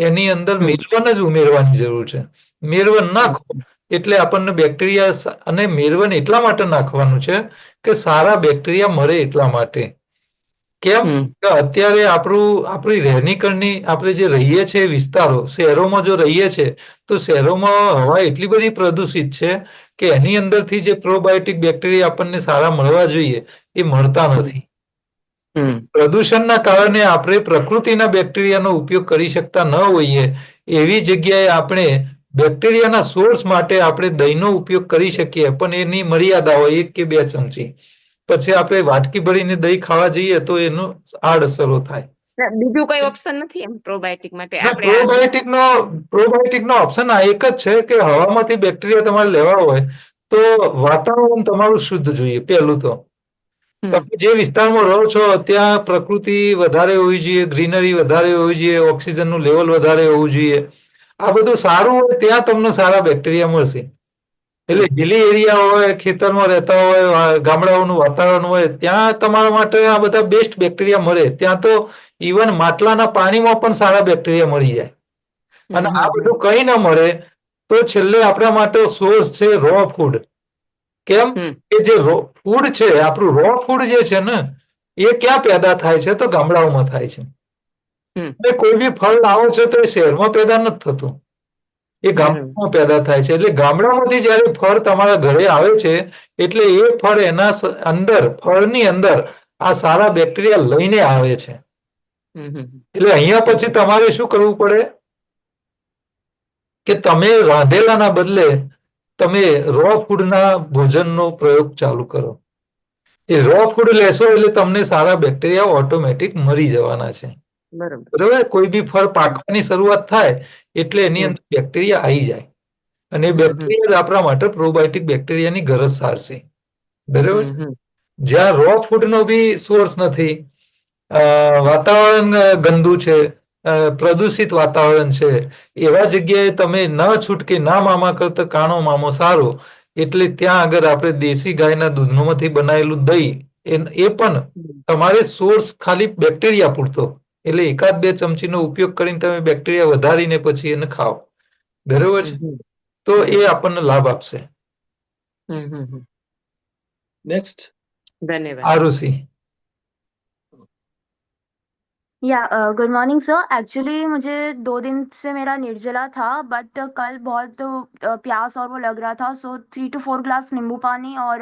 એની અંદર મેળવન જ ઉમેરવાની જરૂર છે. મેળવન નાખો એટલે આપણને બેક્ટેરિયા, અને મેળવન એટલા માટે નાખવાનું છે કે સારા બેક્ટેરિયા મળે એટલા માટે. કેમ? કે અત્યારે આપણી રહેણી કરણી, આપણે જે રહીએ છીએ વિસ્તારો, શહેરોમાં જો રહીએ છીએ તો શહેરોમાં હવા એટલી બધી પ્રદૂષિત છે કે એની અંદરથી જે પ્રોબાયોટિક બેક્ટેરિયા આપણને સારા મળવા જોઈએ એ મળતા નથી. પ્રદૂષણના કારણે આપણે પ્રકૃતિના બેક્ટેરિયાનો ઉપયોગ કરી શકતા ન હોઈએ એવી જગ્યાએ આપણે બેક્ટેરિયાના સોર્સ માટે આપણે દહીંનો ઉપયોગ કરી શકીએ, પણ એની મર્યાદા હોય 1 કે 2 ચમચી. પછી આપણે વાટકી ભરીને દહીં ખાવા જઈએ તો એનું આડઅસરો થાય. બીજું કઈ ઓપ્શન નથી એમ પ્રોબાયોટિક માટે? ના, આપણે પ્રોબાયોટિકનો ઓપ્શન આ એક જ છે કે હવામાંથી બેક્ટેરિયા તમારે લેવા હોય તો વાતાવરણ તમારું શુદ્ધ જોઈએ પહેલું તો. તમે જે વિસ્તારમાં રહો છો ત્યાં પ્રકૃતિ વધારે હોવી જોઈએ, ગ્રીનરી વધારે હોવી જોઈએ, ઓક્સિજનનું લેવલ વધારે હોવું જોઈએ. આ બધું સારું હોય ત્યાં તમને સારા બેક્ટેરિયા મળશે. એટલે હિલી એરિયા હોય, ખેતરમાં રહેતા હોય, ગામડાઓનું વાતાવરણ હોય, ત્યાં તમારા માટે આ બધા બેસ્ટ બેક્ટેરિયા મળે. ત્યાં તો ઇવન માટલાના પાણીમાં પણ સારા બેક્ટેરિયા મળી જાય. અને આ બધું કઈ ન મળે તો છેલ્લે આપણા માટે સોર્સ છે રો ફૂડ. કેમ? કે જે ફૂડ છે, આપણું રો ફૂડ જે છે ને એ ક્યાં પેદા થાય છે? તો ગામડાઓમાં થાય છે. કોઈ બી ફળ લાવો છો તો એ શહેરમાં પેદા નથી થતું, એ ગામડામાં પેદા થાય છે. એટલે ગામડામાંથી જયારે ફળ તમારા ઘરે આવે છે એટલે એ ફળ એના અંદર, ફળની અંદર આ સારા બેક્ટેરિયા લઈને આવે છે. એટલે અહીંયા પછી તમારે શું કરવું પડે કે તમે રાંધેલાના બદલે તમે રો ફૂડના ભોજનનો પ્રયોગ ચાલુ કરો. એ રો ફૂડ લેશો એટલે તમને સારા બેક્ટેરિયા ઓટોમેટિક મરી જવાના છે. બરાબર? કોઈ બી ફળ પાકવાની શરૂઆત થાય એટલે એની અંદર બેક્ટેરિયા આવી જાય, અને એ બેક્ટેરિયા આપણા માટે પ્રોબાયોટિક બેક્ટેરિયાની ગરજ સારશે. બરાબર? જ્યાં રો ફૂડનો બી સોર્સ નથી, વાતાવરણ ગંદુ છે, પ્રદૂષિત વાતાવરણ છે, એવા જગ્યાએ તમે ન છૂટકે ના મામા કરતા કાણો મામો સારો. એટલે ત્યાં આગળ આપણે દેશી ગાયના દૂધમાંથી બનાવેલું દહીં, એ પણ તમારે સોર્સ ખાલી બેક્ટેરિયા પૂરતો, એટલે 1-2 ચમચીનો ઉપયોગ કરીને તમે બેક્ટેરિયા વધારીને પછી એને ખાઓ. બરાબર છે? તો એ આપણને લાભ આપશે. નેક્સ્ટ. ધન્યવાદ. આરુષિ. या गुड मॉर्निंग सर। एक्चुअली मुझे 2 दिन से मेरा निर्जला था, बट कल बहुत प्यास और वो लग रहा था, सो 3 to 4 ग्लास नींबू पानी और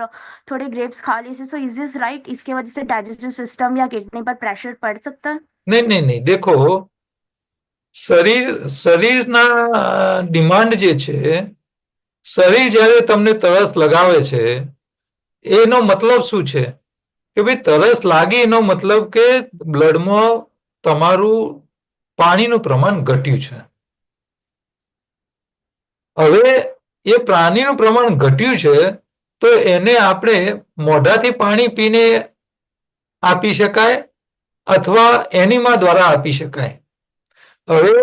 थोड़े ग्रेप्स खा लिए थे। So is this right? इसके वजह से डाइजेस्टिव सिस्टम या किडनी पर प्रेशर पड़ सकता है? નહીં. દેખો, શરીરના ડિમાન્ડ જે છે, શરીર જ્યારે તમને તરસ લગાવે છે એનો મતલબ શું છે કે ભાઈ તરસ લાગી એનો મતલબ કે બ્લડમાં તમારું પાણીનું પ્રમાણ ઘટ્યું છે. હવે એ પાણીનું પ્રમાણ ઘટ્યું છે તો એને આપણે મોઢાથી પાણી પીને આપી શકાય અથવા એનિમા દ્વારા આપી શકાય. હવે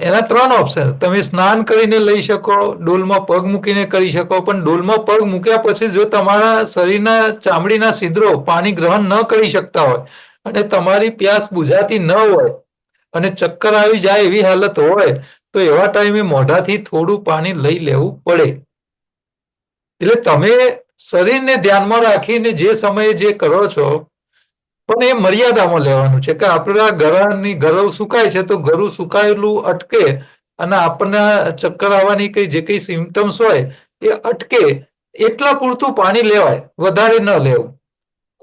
એના 3 ઓપ્શન. તમે સ્નાન કરીને લઈ શકો, ડોલમાં પગ મૂકીને કરી શકો, પણ ડોલમાં પગ મૂક્યા પછી જો તમારા શરીરના ચામડીના છિદ્રો પાણી ગ્રહણ ન કરી શકતા હોય અને તમારી પ્યાસ બુઝાતી ન હોય અને ચક્કર આવી જાય એવી હાલત હોય તો એવા ટાઈમે મોઢાથી થોડું પાણી લઈ લેવું પડે. એટલે તમે શરીરને ધ્યાનમાં રાખીને જે સમયે જે કરો છો પણ એ મર્યાદામાં લેવાનું છે કે આપણા ગળું સુકાય છે તો ગળું સુકાયેલું અટકે અને આપણને ચક્કર આવવાની જે કઈ સિમ્ટમ્સ હોય એ અટકે એટલા પૂરતું પાણી લેવાય, વધારે ન લેવું.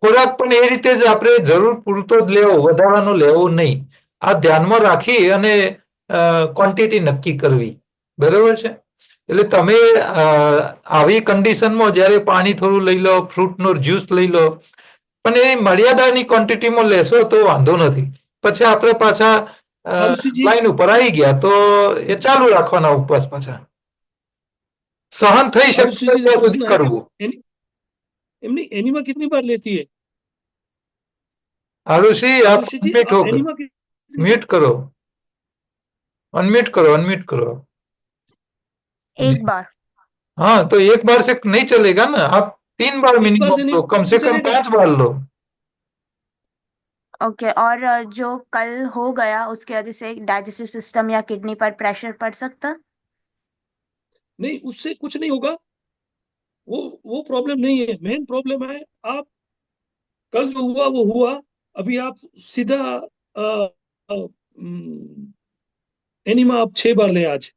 ખોરાક પણ એ રીતે જ આપણે જરૂર પૂરતો જ લેવો, વધારાનો લેવો નહીં. આ ધ્યાનમાં રાખી અને ક્વોન્ટિટી નક્કી કરવી. બરાબર છે? એટલે તમે આવી કન્ડિશનમાં જ્યારે પાણી થોડું લઈ લો, ફ્રૂટનો જ્યુસ લઈ લો, પણ એ મર્યાદાની ક્વોન્ટિટીમાં લેશો તો વાંધો નથી. પછી આપણે પાછા લાઈન ઉપર આવી ગયા તો એ ચાલુ રાખવાના ઉપવાસ પાછા. સહન થઈ શકે ત્યાં સુધી કરવું. એમની એનીમાં कितनी बार लेती है? आरुषि, आप आरुषि जी, अनम्यूट हो, एनीमा म्यूट करो, अनम्यूट करो. एक बार? हाँ, तो एक बार से नहीं चलेगा ना, आप 3 बार एक बार मिनिमम से लो, कम से कम चलेगा। 5 बार लो. ओके, और जो कल हो गया उसकी वजह से डाइजेस्टिव सिस्टम या किडनी पर प्रेशर पड़ सकता? नहीं, उससे कुछ नहीं होगा, वो प्रॉब्लम नहीं है। मेन प्रॉब्लम है आप कल जो हुआ वो हुआ, अभी आप सीधा एनिमा आप 6 बार लें आज।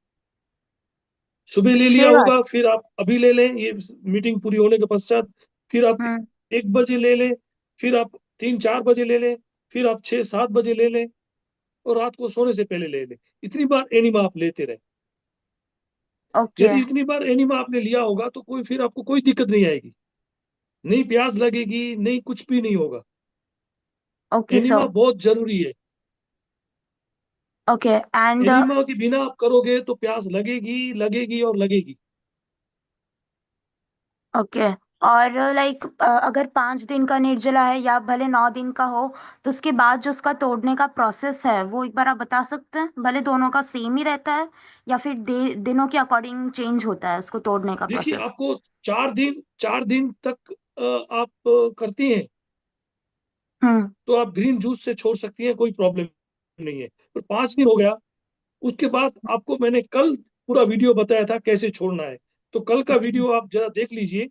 सुबह ले लिया 6 बार? होगा, फिर आप अभी ले लें ये मीटिंग पूरी होने के पश्चात, फिर आप हम्म। 1 बजे ले लें, फिर आप 3-4 बजे ले लें, फिर आप 6-7 बजे ले लें, और रात को सोने से पहले ले लें। इतनी बार एनिमा आप लेते रहे। ओके। यदि इतनी बार एनिमा आपने लिया होगा तो फिर आपको कोई दिक्कत नहीं आएगी, नहीं प्यास लगेगी, नहीं कुछ भी नहीं होगा। Okay enema sir. बहुत जरूरी है। ओके एंड एनिमा के बिना आप करोगे तो प्यास लगेगी लगेगी और लगेगी। ओके, और लाइक अगर 5 दिन का निर्जला है या भले 9 दिन का हो, तो उसके बाद जो उसका तोड़ने का प्रोसेस है वो एक बार आप बता सकते हैं? भले दोनों का सेम ही रहता है या फिर दिनों के अकॉर्डिंग चेंज होता है उसको तोड़ने का देखिए, प्रोसेस? आपको 4 दिन तक आप करती हैं हम्म। तो आप ग्रीन जूस से छोड़ सकती हैं, कोई प्रॉब्लम नहीं है। पर 5 दिन हो गया, उसके बाद आपको मैंने कल पूरा वीडियो बताया था कैसे छोड़ना है, तो कल का वीडियो आप जरा देख लीजिए।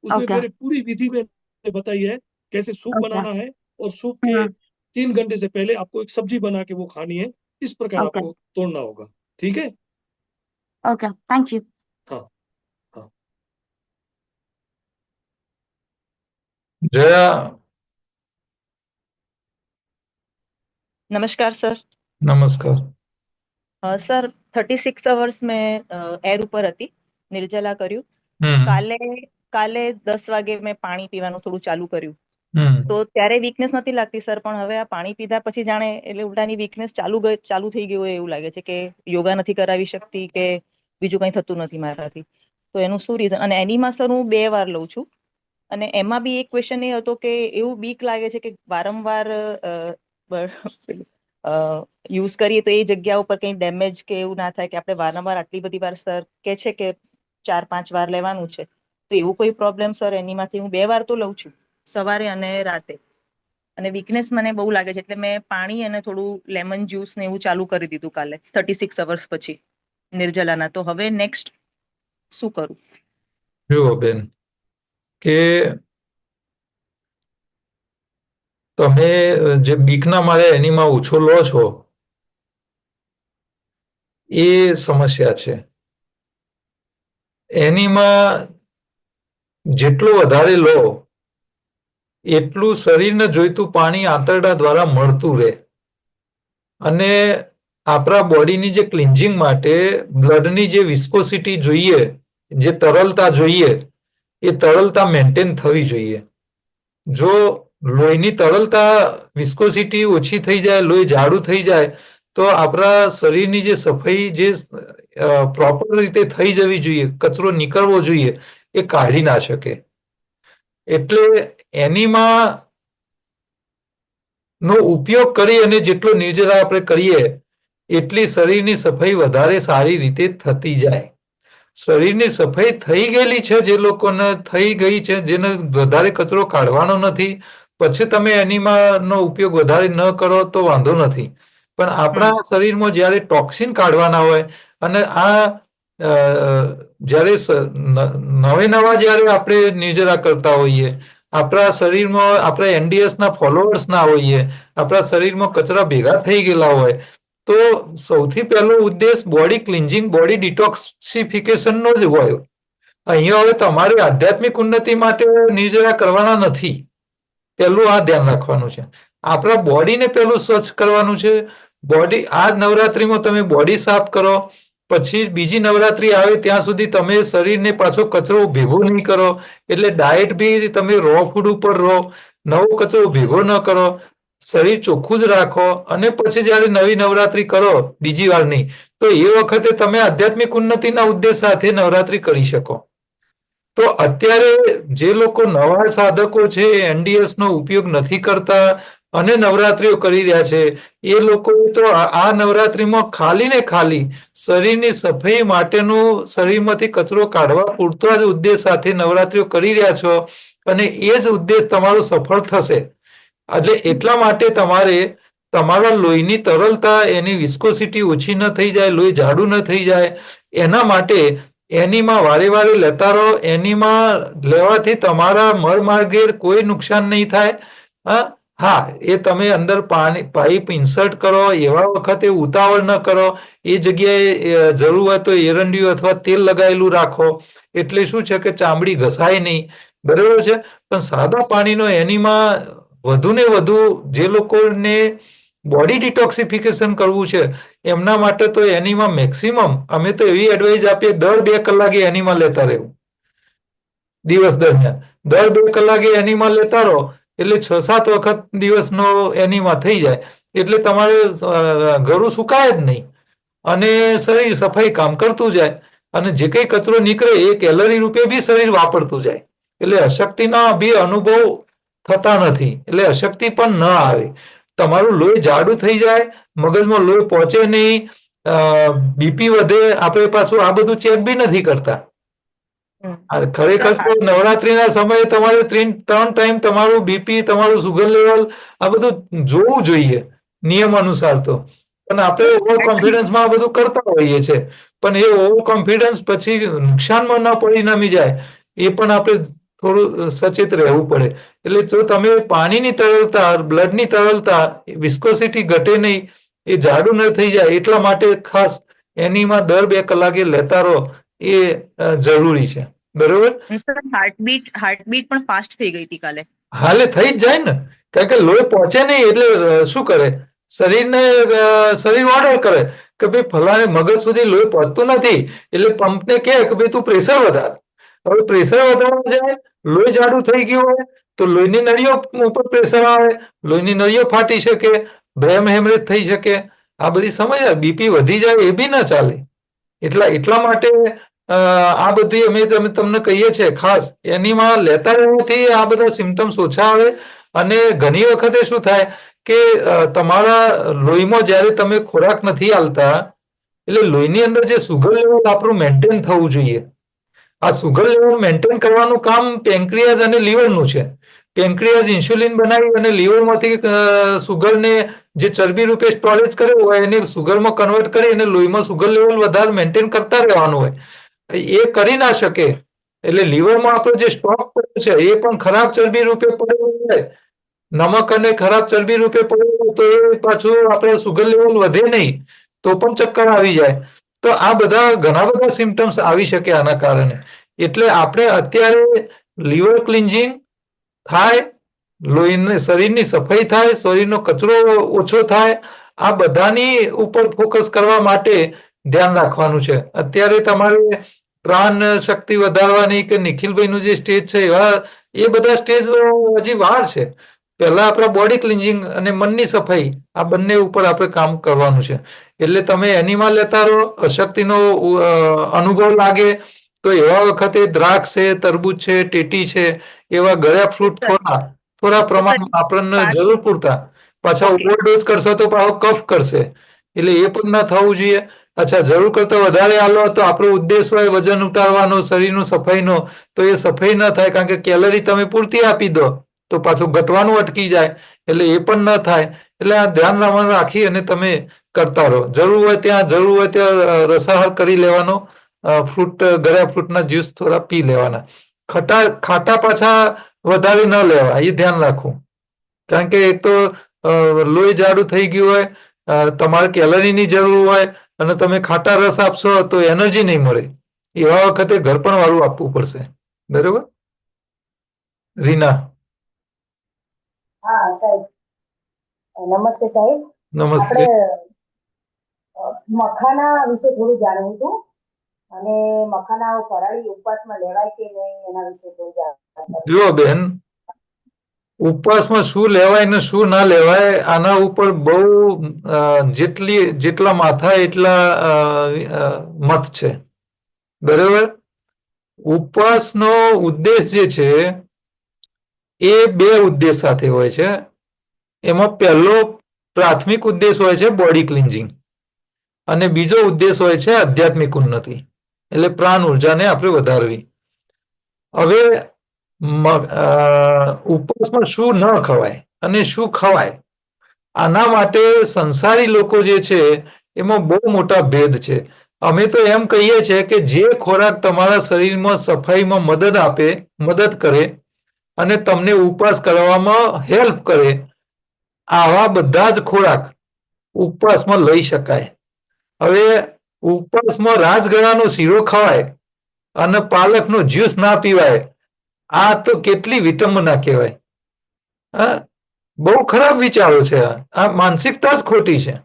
उसमें ओके। मेरी पूरी विधि मैंने बताई है कैसे सूप ओके। बनाना है, और सूप के हम्म। 3 घंटे से पहले आपको एक सब्जी बना के वो खानी है। इस प्रकार ओके। आपको तोड़ना होगा। ठीक है। Okay, thank you. हाँ। हाँ। जया, નમસ્કાર સર. નમસ્કાર. સર 36 અવર્સ મેં એર ઉપર હતી, નિર્જલા કર્યું. હમ કાલે કાલે 10 વાગે મેં પાણી પીવાનું થોડું ચાલુ કર્યું, હમ તો ત્યારે વીકનેસ નથી લાગતી સર, પણ હવે આ પાણી પીધા પછી જાણે એટલે ઉલટાની વીકનેસ ચાલુ થઈ ગઈ હોય એવું લાગે છે કે યોગા નથી કરાવી શકતી કે બીજું કંઈ થતું નથી મારાથી. તો એનું શું રીઝન? અને એનીમાં સર હું 2 વાર લઉં છું, અને એમાં બી એક ક્વેશ્ચન એ હતો કે એવું બીક લાગે છે કે વારંવાર યુઝ કરીએ તો એ જગ્યા ઉપર કંઈ ડેમેજ કે એવું ના થાય કે આપણે વારંવાર આટલી બધી વાર સર કે છે કે 4-5 વાર લેવાનું છે, તો એવું કોઈ પ્રોબ્લેમ સર એનીમાંથી? હું 2 વાર તો લઉં છું, સવારે અને રાતે, અને વીકનેસ મને બહુ લાગે છે, એટલે મેં પાણી અને થોડું લેમન જ્યુસ ને એવું ચાલુ કરી દીધું કાલે 36 અવર્સ પછી નિર્જલાના. તો હવે નેક્સ્ટ શું કરું? જુઓ બેન, કે તમે જે બીકના મારે એનીમાં ઓછો લો છો એ સમસ્યા છે. એનીમાં જેટલું વધારે લો એટલું શરીરને જોઈતું પાણી આંતરડા દ્વારા મળતું રહે, અને આપણા બોડીની જે ક્લિન્ઝિંગ માટે બ્લડની જે વિસ્કોસિટી જોઈએ, જે તરલતા જોઈએ, એ તરલતા મેન્ટેન થવી જોઈએ. જો લોહીની તરલતા વિસ્કોસિટી ઓછી થઈ જાય, લોહી જાડું થઈ જાય, તો આપણા શરીરની જે સફાઈ જે પ્રોપર રીતે થઈ જવી જોઈએ, કચરો નીકળવો જોઈએ, એ કાઢી ના શકે. એટલે એનીમાં નો ઉપયોગ કરી અને જેટલો નિર્જરા આપણે કરીએ એટલી શરીરની સફાઈ વધારે સારી રીતે થતી જાય. શરીરની સફાઈ થઈ ગયેલી છે જે લોકોને થઈ ગઈ છે, જેને વધારે કચરો કાઢવાનો નથી, પછી તમે એનીમાનો ઉપયોગ વધારે ન કરો તો વાંધો નથી. પણ આપણા શરીરમાં જ્યારે ટોક્સિન કાઢવાના હોય, અને આ જ્યારે નવે નવા જ્યારે આપણે નિર્જરા કરતા હોઈએ, આપણા શરીરમાં આપણે એનડીએસના ફોલોઅર્સ ના હોઈએ, આપણા શરીરમાં કચરા ભેગા થઈ ગયેલા હોય, તો સૌથી પહેલો ઉદ્દેશ બોડી ક્લિન્ઝિંગ, બોડી ડિટોક્સિફિકેશનનો જ હોય. અહીંયા હવે તમારી આધ્યાત્મિક ઉન્નતિ માટે નિર્જરા કરવાના નથી. પહેલું આ ધ્યાન રાખવાનું છે. આપણા બોડીને પહેલું સ્વચ્છ કરવાનું છે. બોડી આ નવરાત્રીમાં તમે બોડી સાફ કરો, પછી બીજી નવરાત્રી આવે ત્યાં સુધી તમે શરીરને પાછો કચરો ભેગો નહીં કરો. એટલે ડાયટ બી તમે રો ફૂડ ઉપર રહો, નવો કચરો ભેગો ન કરો, શરીર ચોખ્ખું જ રાખો, અને પછી જયારે નવી નવરાત્રી કરો બીજી વાર નહીં, તો એ વખતે તમે આધ્યાત્મિક ઉન્નતિના ઉદ્દેશ સાથે નવરાત્રી કરી શકો. તો અત્યારે જે લોકો નવા સાધકો છે, એનડીએસ નો ઉપયોગ નથી કરતા અને નવરાત્રીઓ કરી રહ્યા છે, એ લોકો તો આ નવરાત્રીમાં ખાલી ને ખાલી શરીરની સફાઈ માટેનું, શરીરમાંથી કચરો કાઢવા પૂરતો જ ઉદ્દેશ સાથે નવરાત્રીઓ કરી રહ્યા છો, અને એ જ ઉદ્દેશ તમારો સફળ થશે. એટલે એટલા માટે તમારે તમારા લોહીની તરલતા, એની વિસ્કોસિટી ઓછી ન થઈ જાય, લોહી જાડું ન થઈ જાય, એના માટે એનીમાં વારે વારે લેતા રહો. એનીમાં લેવાથી તમારા મળમાર્ગે કોઈ નુકસાન નહીં થાય. હા, એ તમે અંદર પાઇપ ઇન્સર્ટ કરો એવા વખતે ઉતાવળ ન કરો. એ જગ્યાએ જરૂર હોય તો એરંડિયું અથવા તેલ લગાવેલું રાખો, એટલે શું છે કે ચામડી ઘસાય નહીં. બરાબર છે. પણ સાદા પાણીનો એનીમાં વધુ ને વધુ જે લોકોને બોડી ડિટોક્સિફિકેશન કરવું છે એમના માટે તો એનીમાં મેક્સિમમ અમે તો એવી એડવાઇસ આપીએ, દર 2 કલાકે એનીમાં લેતા રહેવું. દિવસ દરમિયાન દર 2 કલાકે એનીમાં લેતા રહો એટલે 6-7 વખત દિવસનો એનીમાં થઈ જાય, એટલે તમારે ગળું સુકાય જ નહીં અને શરીર સફાઈ કામ કરતું જાય, અને જે કંઈ કચરો નીકળે એ કેલરી રૂપે બી શરીર વાપરતું જાય, એટલે અશક્તિના બી અનુભવ થતા નથી, એટલે અશક્તિ પણ ન આવે. તમારું લોહી જાડું થઈ જાય, મગજમાં લોહી પહોંચે નહીં, બીપી વધે. આપણે પાછું આ બધું ચેક બી નથી કરતા. ખરેખર તો નવરાત્રીના સમયે તમારે 3 ટાઈમ તમારું બીપી, તમારું સુગર લેવલ આ બધું જોવું જોઈએ નિયમ અનુસાર. તો પણ આપણે ઓવર કોન્ફિડન્સમાં આ બધું કરતા હોઈએ છીએ, પણ એ ઓવર કોન્ફિડન્સ પછી નુકસાનમાં ન પરિણમી જાય એ પણ આપણે થોડું સચેત રહેવું પડે. એટલે જો તમે પાણીની તરલતા, બ્લડની તરલતા, વિસ્કોસિટી ઘટે નહીં, એ જાડું ન થઈ જાય એટલા માટે ખાસ એનીમાં દર 2 કલાકે લેતા રહો એ જરૂરી છે. બરોબર. હાર્ટબીટ પણ ફાસ્ટ થઈ ગઈ હતી કાલે. હાલે થઈ જ જાય ને, કારણ કે લોહી પહોંચે નહીં એટલે શું કરે, શરીર ઓર્ડર કરે કે ભાઈ ફલાણે મગજ સુધી લોહી પહોંચતું નથી, એટલે પંપને કહે કે ભાઈ તું પ્રેશર વધાર. હવે પ્રેશર વધારવા જાય, લોહી જાડું થઈ ગયું હોય તો લોહીની નળીઓ ઉપર પ્રેશર આવે, લોહીની નળીઓ ફાટી શકે, બ્રેન હેમરેજ થઈ શકે. આ બધી સમસ્યા, બીપી વધી જાય એ બી ના ચાલે. એટલા માટે આ બધી અમે તમને કહીએ છીએ ખાસ એનીમાં લેતા રહેવાથી આ બધા સિમ્ટમ્સ ઓછા આવે. અને ઘણી વખતે શું થાય કે તમારા લોહીમાં જ્યારે તમે ખોરાક નથી આલતા, એટલે લોહીની અંદર જે સુગર લેવલ આપણું મેન્ટેન થવું જોઈએ, આ સુગર લેવલ મેન્ટેન કરવાનું કામ પેન્ક્રિયાઝ અને લીવરનું છે. પેન્ક્રિયાઝ ઇન્સ્યુલિન બનાવી અને લીવરમાંથી સુગરને જે ચરબી રૂપે સ્ટોરેજ કર્યો હોય એને સુગરમાં કન્વર્ટ કરી અને લોહીમાં સુગર લેવલ વધારે મેન્ટેન કરતા રહેવાનું હોય. એ કરી ના શકે એટલે લીવરમાં આપણો જે સ્ટોક પડ્યો છે એ પણ ખરાબ ચરબી રૂપે પડેલો હોય, નમક અને ખરાબ ચરબી રૂપે પડેલો, તો એ પાછું આપણે સુગર લેવલ વધે નહીં તો પણ ચક્કર આવી જાય. તો આ બધા ઘણા બધા સિમ્ટમ્સ આવી શકે આના કારણે. એટલે આપણે અત્યારે લીવર ક્લિન્જિંગ થાય, લોહીની શરીરની સફાઈ થાય, શરીરનો કચરો ઓછો થાય, આ બધાની ઉપર ફોકસ કરવા માટે ધ્યાન રાખવાનું છે. અત્યારે તમારે પ્રાણ શક્તિ વધારવાની કે નિખિલભાઈનું જે સ્ટેજ છે એ બધા સ્ટેજ હજી વાર છે. પહેલા આપણા બોડી ક્લિન્જિંગ અને મનની સફાઈ આ બંને ઉપર આપણે કામ કરવાનું છે. એટલે તમે એનીમાં લેતા રહો, અશક્તિનો અનુભવ લાગે તો એવા વખતે દ્રાક્ષ છે, તરબૂચ છે, ટેટી છે, એવા ગળ્યા ફ્રૂટ થોડા પ્રમાણમાં આપણને જરૂર પૂરતા. પાછા ઓવરડોઝ કરશો તો પાછો કફ કરશે, એટલે એ પણ ના થવું જોઈએ. અચ્છા, જરૂર કરતા વધારે આલો તો આપણો ઉદ્દેશ હોય વજન ઉતારવાનો, શરીરનું સફાઈનો, તો એ સફાઈ ન થાય, કારણ કે કેલરી તમે પૂરતી આપી દો તો પાછું ઘટવાનું અટકી જાય, એટલે એ પણ ન થાય. એટલે આ ધ્યાન રાખી અને તમે કરતા રહો. જરૂર હોય ત્યાં રસાહાર કરી લેવાનો, ફ્રૂટ, ગળ્યા ફ્રૂટના જ્યુસ થોડા પી લેવાના. ખાટા પાછા વધારે ન લેવા, એ ધ્યાન રાખવું, કારણ કે એક તો લોહી જાડું થઈ ગયું હોય, તમારે કેલરીની જરૂર હોય અને તમે ખાટા રસ આપશો તો એનર્જી નહીં મળે. એવા વખતે ઘરપણ વાળું આપવું પડશે. બરોબર. રીના. હા સાહેબ, નમસ્તે સાહેબ. નમસ્તે. મખાના વિશે થોડું જાણવું હતું અને મખાના ફરાળી ઉપવાસમાં લેવાય કે નહીં એના વિશે થોડું જાણવું. જુઓ બેન, ઉપવાસમાં શું લેવાય ને શું ના લેવાય આના ઉપર બહુ જેટલા માથા એટલા મત છે. બરોબર. ઉપવાસનો ઉદ્દેશ જે છે એ 2 ઉદ્દેશ સાથે હોય છે. એમાં પહેલો પ્રાથમિક ઉદ્દેશ હોય છે બોડી ક્લિન્જિંગ અને બીજો ઉદ્દેશ હોય છે આધ્યાત્મિક ઉન્નતિ, એટલે પ્રાણ ઉર્જાને આપણે વધારવી. હવે ઉપવાસમાં શું ન ખવાય અને શું ખવાય. આના માટે સંસારી લોકો જે છે એમાં બહુ મોટા ભેદ છે. અમે તો એમ કહીએ છીએ કે જે ખોરાક તમારા શરીરમાં સફાઈમાં મદદ કરે અને તમને ઉપવાસ કરવામાં હેલ્પ કરે, આવા બધા જ ખોરાક ઉપવાસમાં લઈ શકાય. હવે ઉપવાસમાં રાજગરાનો શીરો ખવાય અને પાલકનો જ્યુસ ના પીવાય, આ તો કેટલી વિટંબના કહેવાય. હા, બહુ ખરાબ વિચારો છે. આ માનસિકતા જ ખોટી છે.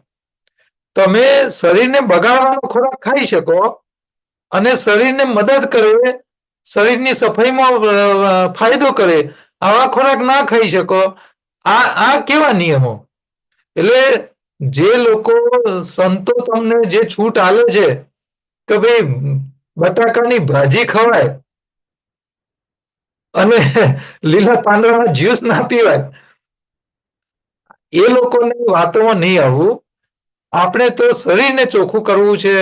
તમે શરીરને બગાડવાનો ખોરાક ખાઈ શકો અને શરીરને મદદ કરે, શરીરની સફાઈમાં ફાયદો કરે, આવા ખોરાક ના ખાઈ શકો. આ કેવા નિયમો? એટલે જે લોકો સંતો તમને જે છૂટ આલે છે કે ભાઈ બટાકાની ભાજી ખવાય અને લીલા પાંદડાના જ્યુસ ના પીવાય, એ લોકોની વાતોમાં નહીં આવવું. આપણે તો શરીરને ચોખ્ખું કરવું છે,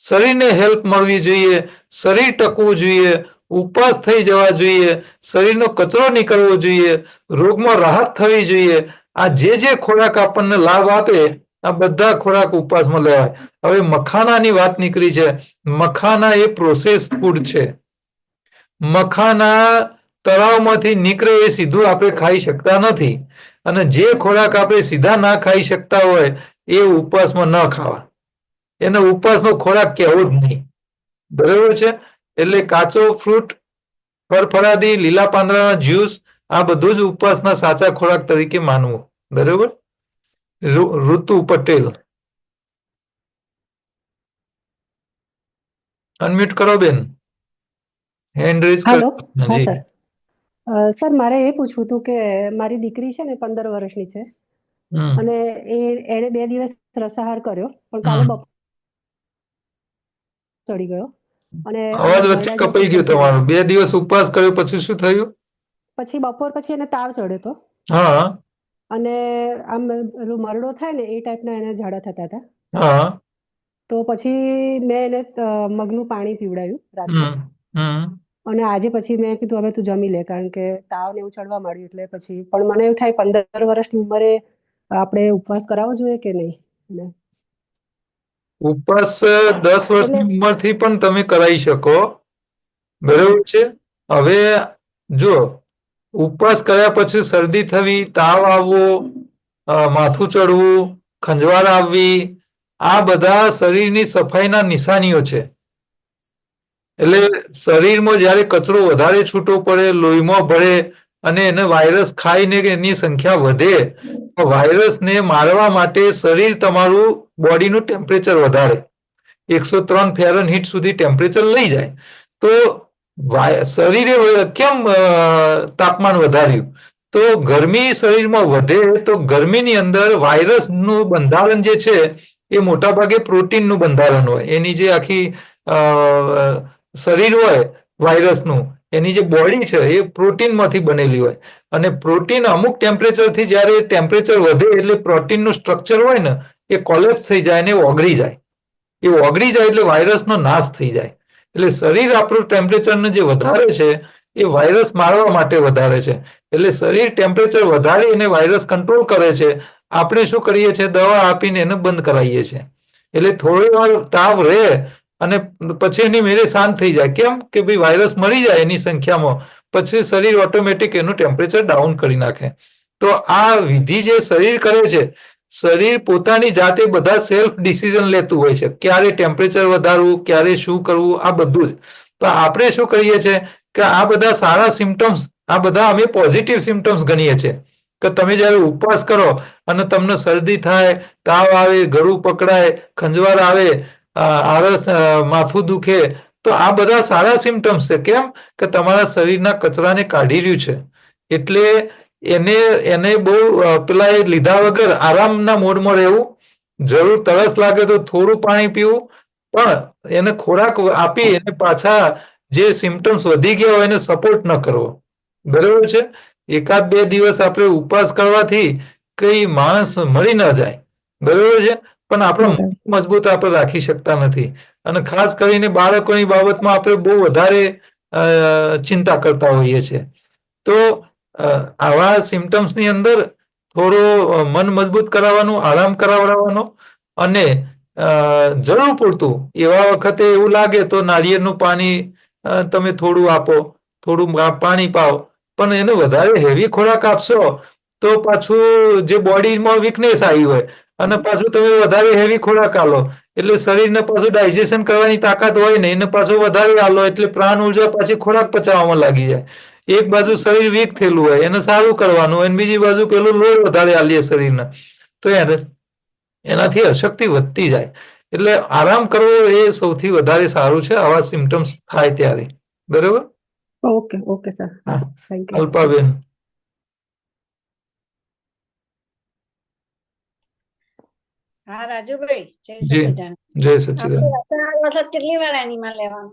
શરીરને હેલ્પ મળવી જોઈએ, શરીર ટકવું જોઈએ, ઉપવાસ થઈ જવા જોઈએ, શરીરનો કચરો નીકળવો જોઈએ, રોગમાં રાહત થવી જોઈએ. આ જે ખોરાક આપણને લાભ આપે આ બધા ખોરાક ઉપવાસમાં લેવાય. હવે મખાનાની વાત નીકળી છે. મખાના એ પ્રોસેસ ફૂડ છે. મખાના તળાવમાંથી નીકળે એ સીધું આપણે ખાઈ શકતા નથી. અને જે ખોરાક આપણે સીધા ના ખાઈ શકતા હોય એ ઉપવાસમાં ન ખાવા. એને ઉપવાસનો ખોરાક કહેવો જ નહીં. બરાબર છે? એટલે કાચો ફ્રૂટ, ફળફળાદી, લીલા પાંદડાના જ્યુસ, આ બધું જ ઉપવાસના સાચા ખોરાક તરીકે માનવું. બરાબર? ઋતુ પટેલ, અનમ્યુટ કરો બેન. હેન્ડ રેઝ કરો. હેલો. હા જી. સર. સર મારે એ પૂછવું હતું કે મારી દીકરી છે ને 15 વર્ષની છે અને એને 2 દિવસ રસાહાર કર્યો પણ કાલે બપોર ચડી ગયો અને અવાજ વચ્ચે કપાઈ ગયો તમારો. 2 દિવસ ઉપવાસ કર્યો પછી શું થયું? પછી બપોર પછી એને તાવ ચડ્યો હતો. હા. અને આમ મરડો થાય ને એ ટાઈપના એને ઝાડા થતા હતા. હા. તો પછી મેં એને મગનું પાણી પીવડાવ્યું રાત્રે અને આજે પછી મેં કીધું હવે તું જમી લે કારણ કે તાવ ને એવું ચડવા માંડ્યું એટલે પછી. પણ મને એવું થાય 15 વર્ષની ઉંમરે આપણે ઉપવાસ કરાવવો જોઈએ કે નહીં? ઉપવાસ 10 વર્ષની ઉંમરથી પણ તમે કરાવી શકો. બરાબર છે? હવે જો ઉપવાસ કર્યા પછી શરદી થવી, તાવ આવવો, માથું ચડવું, ખંજવાળ આવવી, આ બધા શરીરની સફાઈના નિશાનીઓ છે. એટલે શરીરમાં જ્યારે કચરો વધારે છૂટો પડે, લોહીમાં ભળે અને એને વાયરસ ખાઈને એની સંખ્યા વધે, વાયરસને મારવા માટે શરીર તમારું બોડીનું ટેમ્પરેચર વધારે 103 ફેરનહીટ સુધી ટેમ્પરેચર લઈ જાય. તો શરીરે કેમ તાપમાન વધાર્યું? તો ગરમી શરીરમાં વધે તો ગરમીની અંદર વાયરસનું બંધારણ જે છે એ મોટાભાગે પ્રોટીનનું બંધારણ હોય. એની જે આખી શરીર હોય વાયરસનું, એની જે બોડી છે એ પ્રોટીનમાંથી બનેલી હોય અને પ્રોટીન અમુક ટેમ્પરેચરથી જ્યારે ટેમ્પરેચર વધે એટલે પ્રોટીનનું સ્ટ્રક્ચર હોય ને એ કોલેપ્સ થઈ જાય અને ઓગળી જાય. એ ઓગળી જાય એટલે વાયરસનો નાશ થઈ જાય. એટલે શરીર આપણું ટેમ્પરેચરને જે વધારે છે એ વાયરસ મારવા માટે વધારે છે. એટલે શરીર ટેમ્પરેચર વધારી અને વાયરસ કંટ્રોલ કરે છે. આપણે શું કરીએ છીએ? દવા આપીને એને બંધ કરાવીએ છીએ. એટલે થોડી વાર તાવ રહે અને પછી એની મેરે શાંત થઈ જાય. કેમ કે ભાઈ વાયરસ મરી જાય એની સંખ્યામાં, પછી શરીર ઓટોમેટિક એનું ટેમ્પરેચર ડાઉન કરી નાખે. તો આ વિધિ જે શરીર કરે છે, શરીર પોતાની જાતે બધા સેલ્ફ ડિસિઝન લેતું હોય છે. ક્યારે ટેમ્પરેચર વધારવું, ક્યારે શું કરવું, આ બધું જ. તો આપણે શું કરીએ છીએ કે આ બધા સારા સિમ્ટમ્સ, આ બધા અમે પોઝિટિવ સિમ્ટમ્સ ગણીએ છીએ. કે તમે જ્યારે ઉપવાસ કરો અને તમને શરદી થાય, તાવ આવે, ગળું પકડાય, ખંજવાળ આવે, આળસ, માથું દુખે, તો આ બધા સારા સિમ્ટમ્સ છે. કેમ કે તમારા શરીરના કચરાને કાઢી રહ્યું છે. એટલે એને બહુ પેલા એ લીધા વગર આરામના મોડમાં રહેવું, જરૂર તરસ લાગે તો થોડું પાણી પીવું, પણ એને ખોરાક આપી એને પાછા જે સિમ્ટમ્સ વધી ગયા હોય એને સપોર્ટ ન કરવો. બરાબર છે? 1-2 દિવસ આપણે ઉપવાસ કરવાથી કઈ માણસ મરી ન જાય. બરાબર છે? પણ આપણે મજબૂત આપણે રાખી શકતા નથી. અને ખાસ કરીને બાળકોની બાબતમાં આપણે બહુ વધારે ચિંતા કરતા હોઈએ છીએ. તો આવા સિમ્ટમ્સની અંદર થોડો મન મજબૂત કરાવવાનું, આરામ કરાવવાનો, અને જરૂર પૂરતું એવા વખતે એવું લાગે તો નાળિયેરનું પાણી તમે થોડું આપો, થોડું પાણી પાઓ. પણ એને વધારે હેવી ખોરાક આપશો તો પાછું જે બોડીમાં વીકનેસ આવી હોય અને પાછું તમે વધારે હેવી ખોરાક આલો એટલે શરીરને પાછું ડાયજેશન કરવાની તાકાત હોય ને, એને પાછું વધારે આલો એટલે પ્રાણ ઉર્જા પાછી ખોરાક પચાવવામાં લાગી જાય. એક બાજુ શરીર વીક થયેલું હોય એને સારું કરવાનું હોય, બીજી બાજુ પેલું લોડ વધારે આલીએ શરીરને તો એનાથી અશક્તિ વધતી જાય. એટલે આરામ કરવો એ સૌથી વધારે સારું છે આવા સિમ્ટમ્સ થાય ત્યારે. બરોબર? Okay okay sir. હા, થેન્ક યુ. અલ્પાબેન. હા રાજુભાઈ, જય જી, સચ્ચિદાનંદ. જય સચ્ચિદાનંદ. આપણે વખત કેટલી વાર એનિમલ લેવાનું?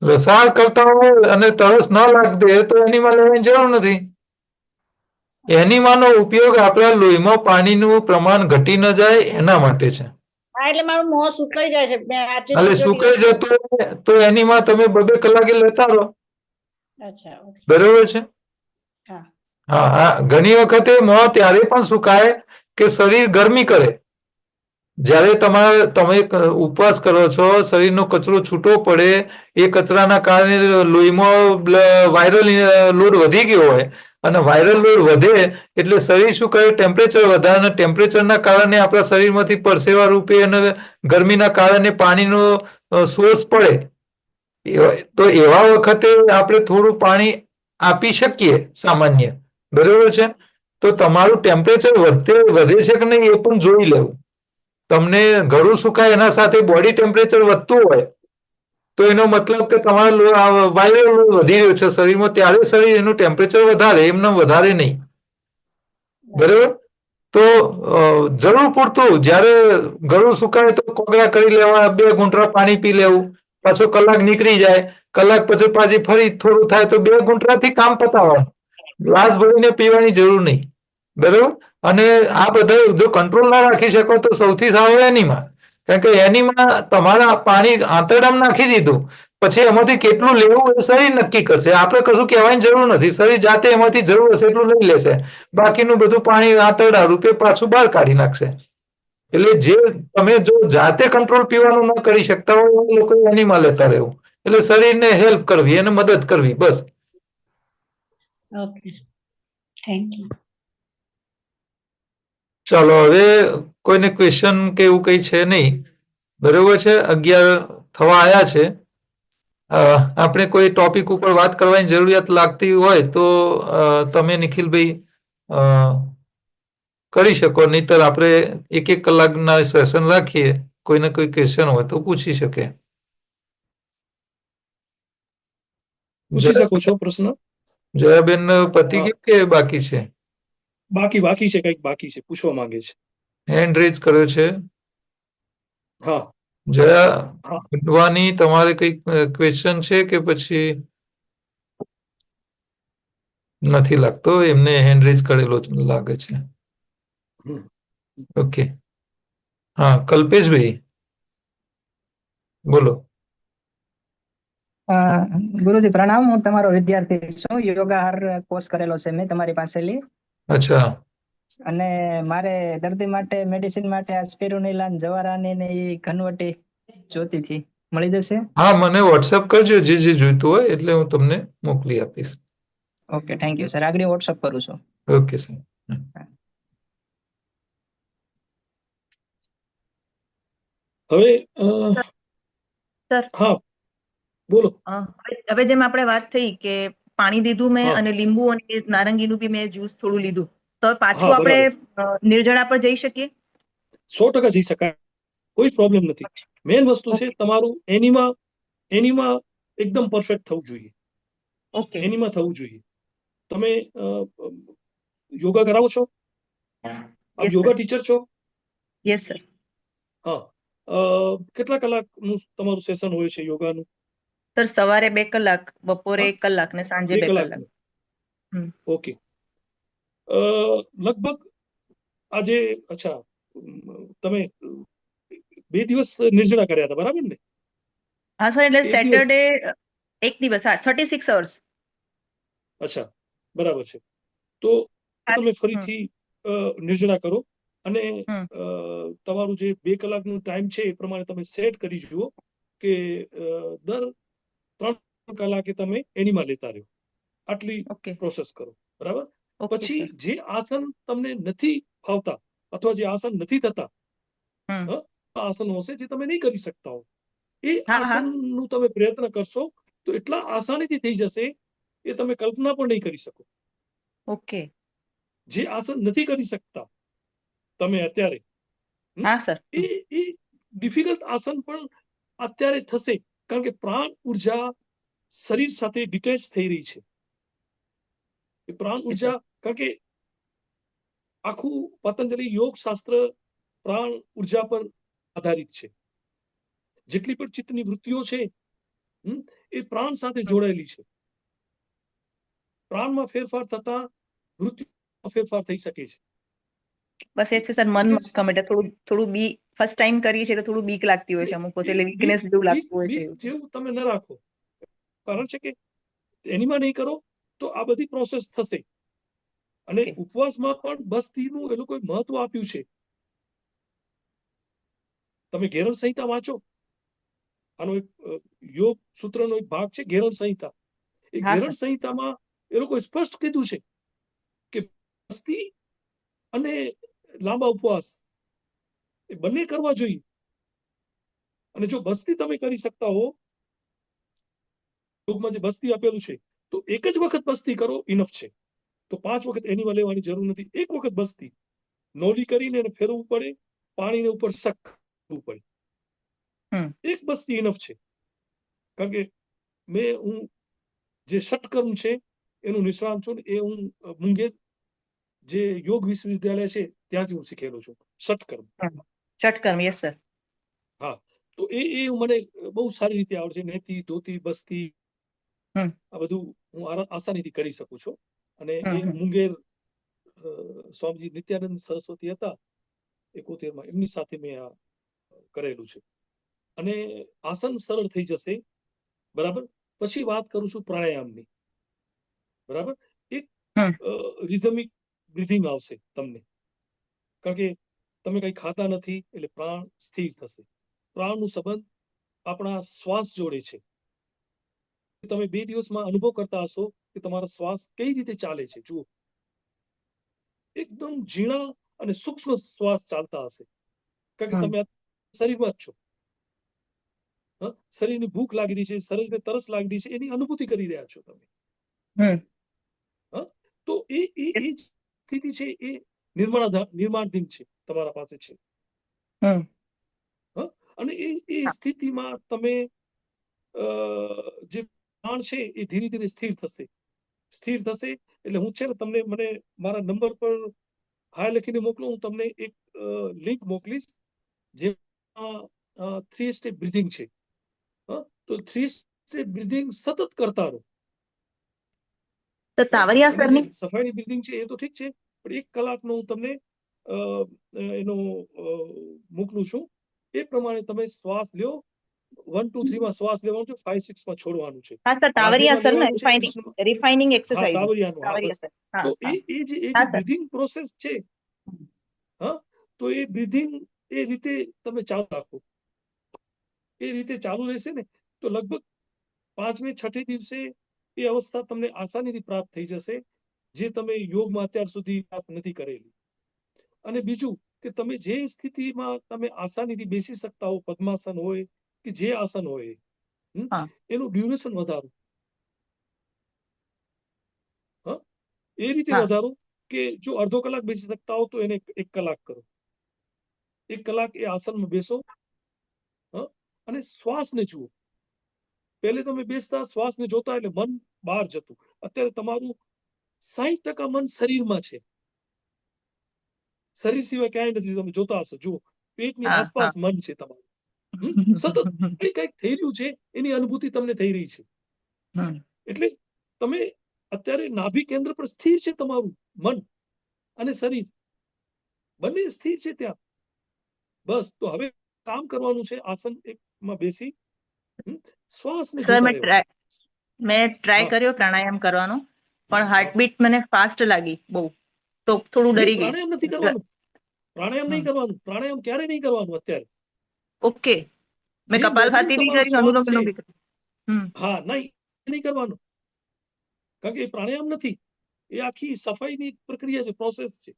રસાળ કરતા હોય અને તરસ ન લાગતી તો એનિમલ લેવાની જરૂર નથી. એનિમાનો ઉપયોગ આપણા લોહીમાં પાણીનું પ્રમાણ ઘટી ન જાય એના માટે છે. હા, એટલે મારું મોં સુકાઈ જાય છે. એટલે સુકાઈ જતું હોય તો એનીમાં તમે 2-2 કલાકે લેતા રહો. અચ્છા, બરોબર છે? હા. હા, ઘણી વખતે મોં ત્યારે પણ સુકાય કે શરીર ગરમી કરે. જ્યારે તમે ઉપવાસ કરો છો, શરીરનો કચરો છૂટો પડે, એ કચરાના કારણે લોહીમાં વાયરલ લોડ વધી ગયો હોય અને વાયરલ લોડ વધે એટલે શરીર શું કરે, ટેમ્પરેચર વધારે, અને ટેમ્પરેચરના કારણે આપણા શરીરમાંથી પરસેવા રૂપે અને ગરમીના કારણે પાણીનો સોર્સ પડે. તો એવા વખતે આપણે થોડું પાણી આપી શકીએ સામાન્ય. બરોબર છે? તો તમારું ટેમ્પરેચર વધે છે કે નહીં એ પણ જોઈ લેવું. તમને ગળું સુકાય એના સાથે બોડી ટેમ્પરેચર વધતું હોય તો એનો મતલબ કે તમારો વાયરલ લોડ વધી રહ્યો છે શરીરમાં, ત્યારે શરીર એનું ટેમ્પરેચર વધારે, એમને વધારે નહીં. બરોબર? તો જરૂર પૂરતું જ્યારે ગળું સુકાય તો કોગળા કરી લેવા, 2 ઘૂંટડા પાણી પી લેવું, પાછો કલાક નીકળી જાય, કલાક પછી પાછી ફરી થોડું થાય તો 2 ઘૂંટડાથી કામ પતાવવાનું. ગ્લાસ ભરીને પીવાની જરૂર નહીં. બરોબર? અને આ બધા જો કંટ્રોલ ના રાખી શકો તો સૌથી સારું એનીમાં. કારણ કે એનીમાં તમારા પાણી આંતરડામાં નાખી દીધું પછી એમાંથી કેટલું લેવું એ શરીર નક્કી કરશે. આપણે કશું કહેવાની જરૂર નથી. શરીર જાતે એમાંથી જરૂર હશે એટલું લઈ લેશે. બાકીનું બધું પાણી આંતરડા રૂપે પાછું બહાર કાઢી નાખશે. એટલે જે તમે જો જાતે કંટ્રોલ પીવાનું ન કરી શકતા હોય એ લોકો એનીમાં લેતા રહેવું. એટલે શરીરને હેલ્પ કરવી, એને મદદ કરવી, બસ. Okay, thank you. ચાલો, હવે કોઈને ક્વેશ્ચન કે એવું કઈ છે નહીં. બરોબર છે? 11 થવા આવ્યા છે. આપણે કોઈ ટોપિક ઉપર વાત કરવાની જરૂરિયાત લાગતી હોય તો તમે નિખિલભાઈ કરી શકો, નહીતર આપણે 1-1 કલાકના સેશન રાખીએ. કોઈને કોઈ ક્વેશ્ચન હોય તો પૂછી શકે. પૂછી શકો છો પ્રશ્ન. જયાબેન પતી ગયું કે બાકી છે? બાકી છે, કંઈક બાકી છે, પૂછવા માંગે છે. હેન્ડ રેઝ કર્યો છે. હા, જયા ગઢવાની, તમારે કઈ ક્વેશ્ચન છે કે પછી નથી લાગતો? એમને હેન્ડ રેઝ કરેલો લાગે છે. ઓકે, હા, કલ્પેશભાઈ બોલો. ગુરુજી પ્રણામ, હું તમારો વિદ્યાર્થી છું. યોગાહાર કોર્સ કરેલો છે મેં તમારી પાસેથી. અચ્છા. અને મારે દર્દી માટે મેડિસિન માટે આ સ્પિરુલિના જવારાની ને એ ઘનવટી જોતી હતી, મળી જશે? હા, મને વોટ્સએપ કરજો જે જોઈતું હોય એટલે હું તમને મોકલી આપીશ. Okay, thank you sir. આગળ વોટ્સએપ કરું છું. Okay sir. હવે હા બોલો. હવે જેમ આપણે વાત થઈ કે પાણી દીધું મેં અને લીંબુ અને નારંગીનું બી મેં જ્યુસ થોડું લીધું, તો પાછું આપણે નિર્જળા પર જઈ શકીએ? 100% જઈ શકાય, કોઈ પ્રોબ્લેમ નથી. મેઇન વસ્તુ છે તમારું એનીમાં એકદમ પરફેક્ટ થવું જોઈએ. એનીમાં થવું જોઈએ. તમે યોગા કરાવો છો? આપ યોગા ટીચર છો? Yes sir. હા, કેટલા કલાકનું તમારું સેશન હોય છે યોગાનું? સર સવારે 2 કલાક, બપોરે 1 કલાક ને સાંજે 2 કલાક. ઓકે, લગભગ આજે અચ્છા તમે 2 દિવસ નિર્જળા કર્યા હતા, બરાબર ને? હા સર, એટલે સેટરડે 1 દિવસ, 36 અવર્સ. અચ્છા, બરાબર છે. તો તમે ફરીથી નિર્જળા કરો અને હમ. તમારું જે 2 કલાકનો ટાઈમ છે એ પ્રમાણે તમે સેટ કરી જુઓ કે દર 3 કલાકે તમે એનીમાં લેતા રહ્યો. આટલી ઓકે પ્રોસેસ કરો. બરાબર. ઓકે પછી સર. જે આસન તમને નથી ફાવતા અથવા જે આસન નથી થતા, હમ. આસનો હશે જે તમે નહીં કરી શકતા હો, એ હા હા આસનનું તમે પ્રયત્ન કરશો તો એટલા આસાનીથી થઈ જશે એ તમે કલ્પના પણ નહીં કરી શકો. ઓકે. જે આસન નથી કરી શકતા તમે અત્યારે, હા સર. એ ડિફિકલ્ટ આસન પણ અત્યારે થશે, કારણ કે પ્રાણ ઉર્જા શરીર સાથે ડિટેચ થઈ રહી છે. એ પ્રાણ ઓકે સર. ઉર્જા, કારણ કે આખું પતંજલિ યોગ શાસ્ત્ર પ્રાણ ઉર્જા પર આધારિત છે. જેટલી પણ ચિત્તની વૃત્તિઓ છે એ પ્રાણ સાથે જોડાયેલી છે. પ્રાણમાં ફેરફાર થતા વૃત્તિમાં ફેરફાર થઈ શકે છે. બસ એ છે સર, મન એટલે જ કમેન્ટ થોડું બી ફર્સ્ટ ટાઈમ કરીએ છીએ એટલે થોડું બીક લાગતી હોય છે અમુક વખતે, એટલે બીક વીકનેસ જેવું બીક લાગતું હોય છે બીક એવું. જેવું તમે ન રાખો. કારણ છે કે એનીમાં નહીં કરો તો આ બધી પ્રોસેસ થશે. અને ઓકે. ઉપવાસમાં પણ બસ્તીનું એ લોકોએ મહત્વ આપ્યું છે. તમે ઘેરણ સંહિતા વાંચો, આનો એક યોગ સૂત્રનો એક ભાગ છે ઘેરણ સંહિતા. એ હા ઘેરણ સર. સંહિતામાં એ લોકોએ સ્પષ્ટ કીધું છે કે બસ્તી અને લાંબા ઉપવાસ એ બંને કરવા જોઈએ. અને જો બસ્તી તમે કરી શકતા હો, યોગમાં જે બસ્તી આપેલું છે, તો એક જ વખત બસ્તી કરો ઇનફ છે. તો 5 વખત એનીમાં લેવાની જરૂર નથી. એક વખત બસ્તી નોલી કરીને એને ફેરવવું પડે, પાણીને ઉપર શક કરવું પડે. એક બસ્તી ઇનફ છે. કારણ કે હું જે ષટકર્મ છે એનું નિષ્ણાત છું, એ હું મુંગેર જે યોગ વિશ્વવિદ્યાલય છે ત્યાંથી હું શીખેલો છું. ષટકર્મ. ષટકર્મ, યસ સર. હા, તો એ મને બહુ સારી રીતે આવડે છે. નેતિ, ધોતી, બસ્તી, આ બધું હું આસાનીથી કરી શકું છું. અને એ મુંગેર સ્વામીજી નિત્યાનંદ સરસ્વતી હતા 71માં, એમની સાથે મેં આ કરેલું છે. અને આસન સરળ થઈ જશે. બરાબર. પછી વાત કરું છું પ્રાણાયામની. બરાબર. એક રિધમિક બ્રીથિંગ આવશે તમને, કારણ કે તમે કઈ ખાતા નથી એટલે પ્રાણ સ્થિર થશે. પ્રાણનો સંબંધ આપણા શ્વાસ જોડે છે. તમે 2 દિવસમાં અનુભવ કરતા હશો કે તમારા શ્વાસ કઈ રીતે ચાલે છે. જુઓ, એકદમ ઝીણા અને સૂક્ષ્મ શ્વાસ ચાલતા હશે, કારણ કે તમે શરીરમાં જ છો. શરીરની ભૂખ લાગી રહી છે, શરીરને તરસ લાગી રહી છે, એની અનુભૂતિ કરી રહ્યા છો તમે. તો એ સ્થિતિ છે એ નિર્માણાધીન છે, તમારા પાસે છે. અને એ સ્થિતિમાં તમે જે પ્રાણ છે એ ધીરે ધીરે સ્થિર થશે. સ્થિર થશે એટલે હું છે ને તમને મને મારા નંબર પર હાય લખીને મોકલો. હું તમને એક લિંક મોકલીશ જે 3 સ્ટેપ બ્રીથિંગ છે. તો 3 સ્ટેપ બ્રીથિંગ સતત કરતા રહો. તો તાવરિયા સરની સફાઈની બ્રીથિંગ છે એ તો ઠીક છે, પણ 1 કલાકનો હું તમને એનો મોકલું છું. એ પ્રમાણે તમે શ્વાસ લ્યો. 1 2 3 માં શ્વાસ લેવાનું છે, 5 6 માં છોડવાનું છે. હા સર, તાવરિયા સર ને રિફાઇનિંગ એક્સરસાઇઝ. તાવરિયાનું. હા, બસ. તો એ જે બ્રીથિંગ પ્રોસેસ છે, તો એ બ્રીથિંગ એ રીતે તમે ચાલુ રાખો. એ રીતે ચાલુ રહેશે ને તો લગભગ 5મે 6ઠે દિવસે એ અવસ્થા તમને આસાનીથી પ્રાપ્ત થઈ જશે, જે તમે યોગમાં અત્યાર સુધી પ્રાપ્ત નથી કરેલી. અને બીજું કે તમે જે સ્થિતિમાં તમે આસાનીથી બેસી શકતા હો, પદ્માસન હોય કે જે આસન હોય, એનું ડ્યુરેશન વધારો. એ રીતે વધારો કે જો અડધો કલાક બેસી શકતા હો તો એને 1 કલાક કરો. 1 કલાક એ આસનમાં બેસો અને શ્વાસને જુઓ. પહેલે તમે બેસતા શ્વાસને જોતા એટલે મન બહાર જતું. અત્યારે તમારું 60% મન શરીરમાં છે. શરીર સિવાય ક્યાંય નથી. તમે જોતા હશો, જુઓ, પેટની આસપાસ મન છે તમારું. સતત કંઈક થઈ રહ્યું છે એની અનુભૂતિ તમને થઈ રહી છે. એટલે તમે અત્યારે નાભી કેન્દ્ર પર સ્થિર છે તમારું મન અને શરીર બંને સ્થિર છે ત્યાં. બસ તો હવે કામ કરવાનું છે આસન એકમાં બેસી શ્વાસને જોતા રહેવાનું. મેં ટ્રાય કર્યો પ્રાણાયામ કરવાનો, પણ હાર્ટબીટ મને ફાસ્ટ લાગી બહુ. તો તો થોડું ડરી ગઈ. પ્રાણાયામ નથી કરવાનું, પ્રાણાયામ નહીં કરવાનું, પ્રાણાયામ ક્યારે નહીં કરવાનું અત્યારે. ઓકે, મેં જે કપાલભાતિ natural બી તમારો કરી, શ્વાસ અનુલોમ છે, વિલોમ બી કરી. હા નહીં કરવાનું, કારણ કે એ પ્રાણાયામ નથી, એ આખી સફાઈની એક પ્રક્રિયા છે, પ્રોસેસ છે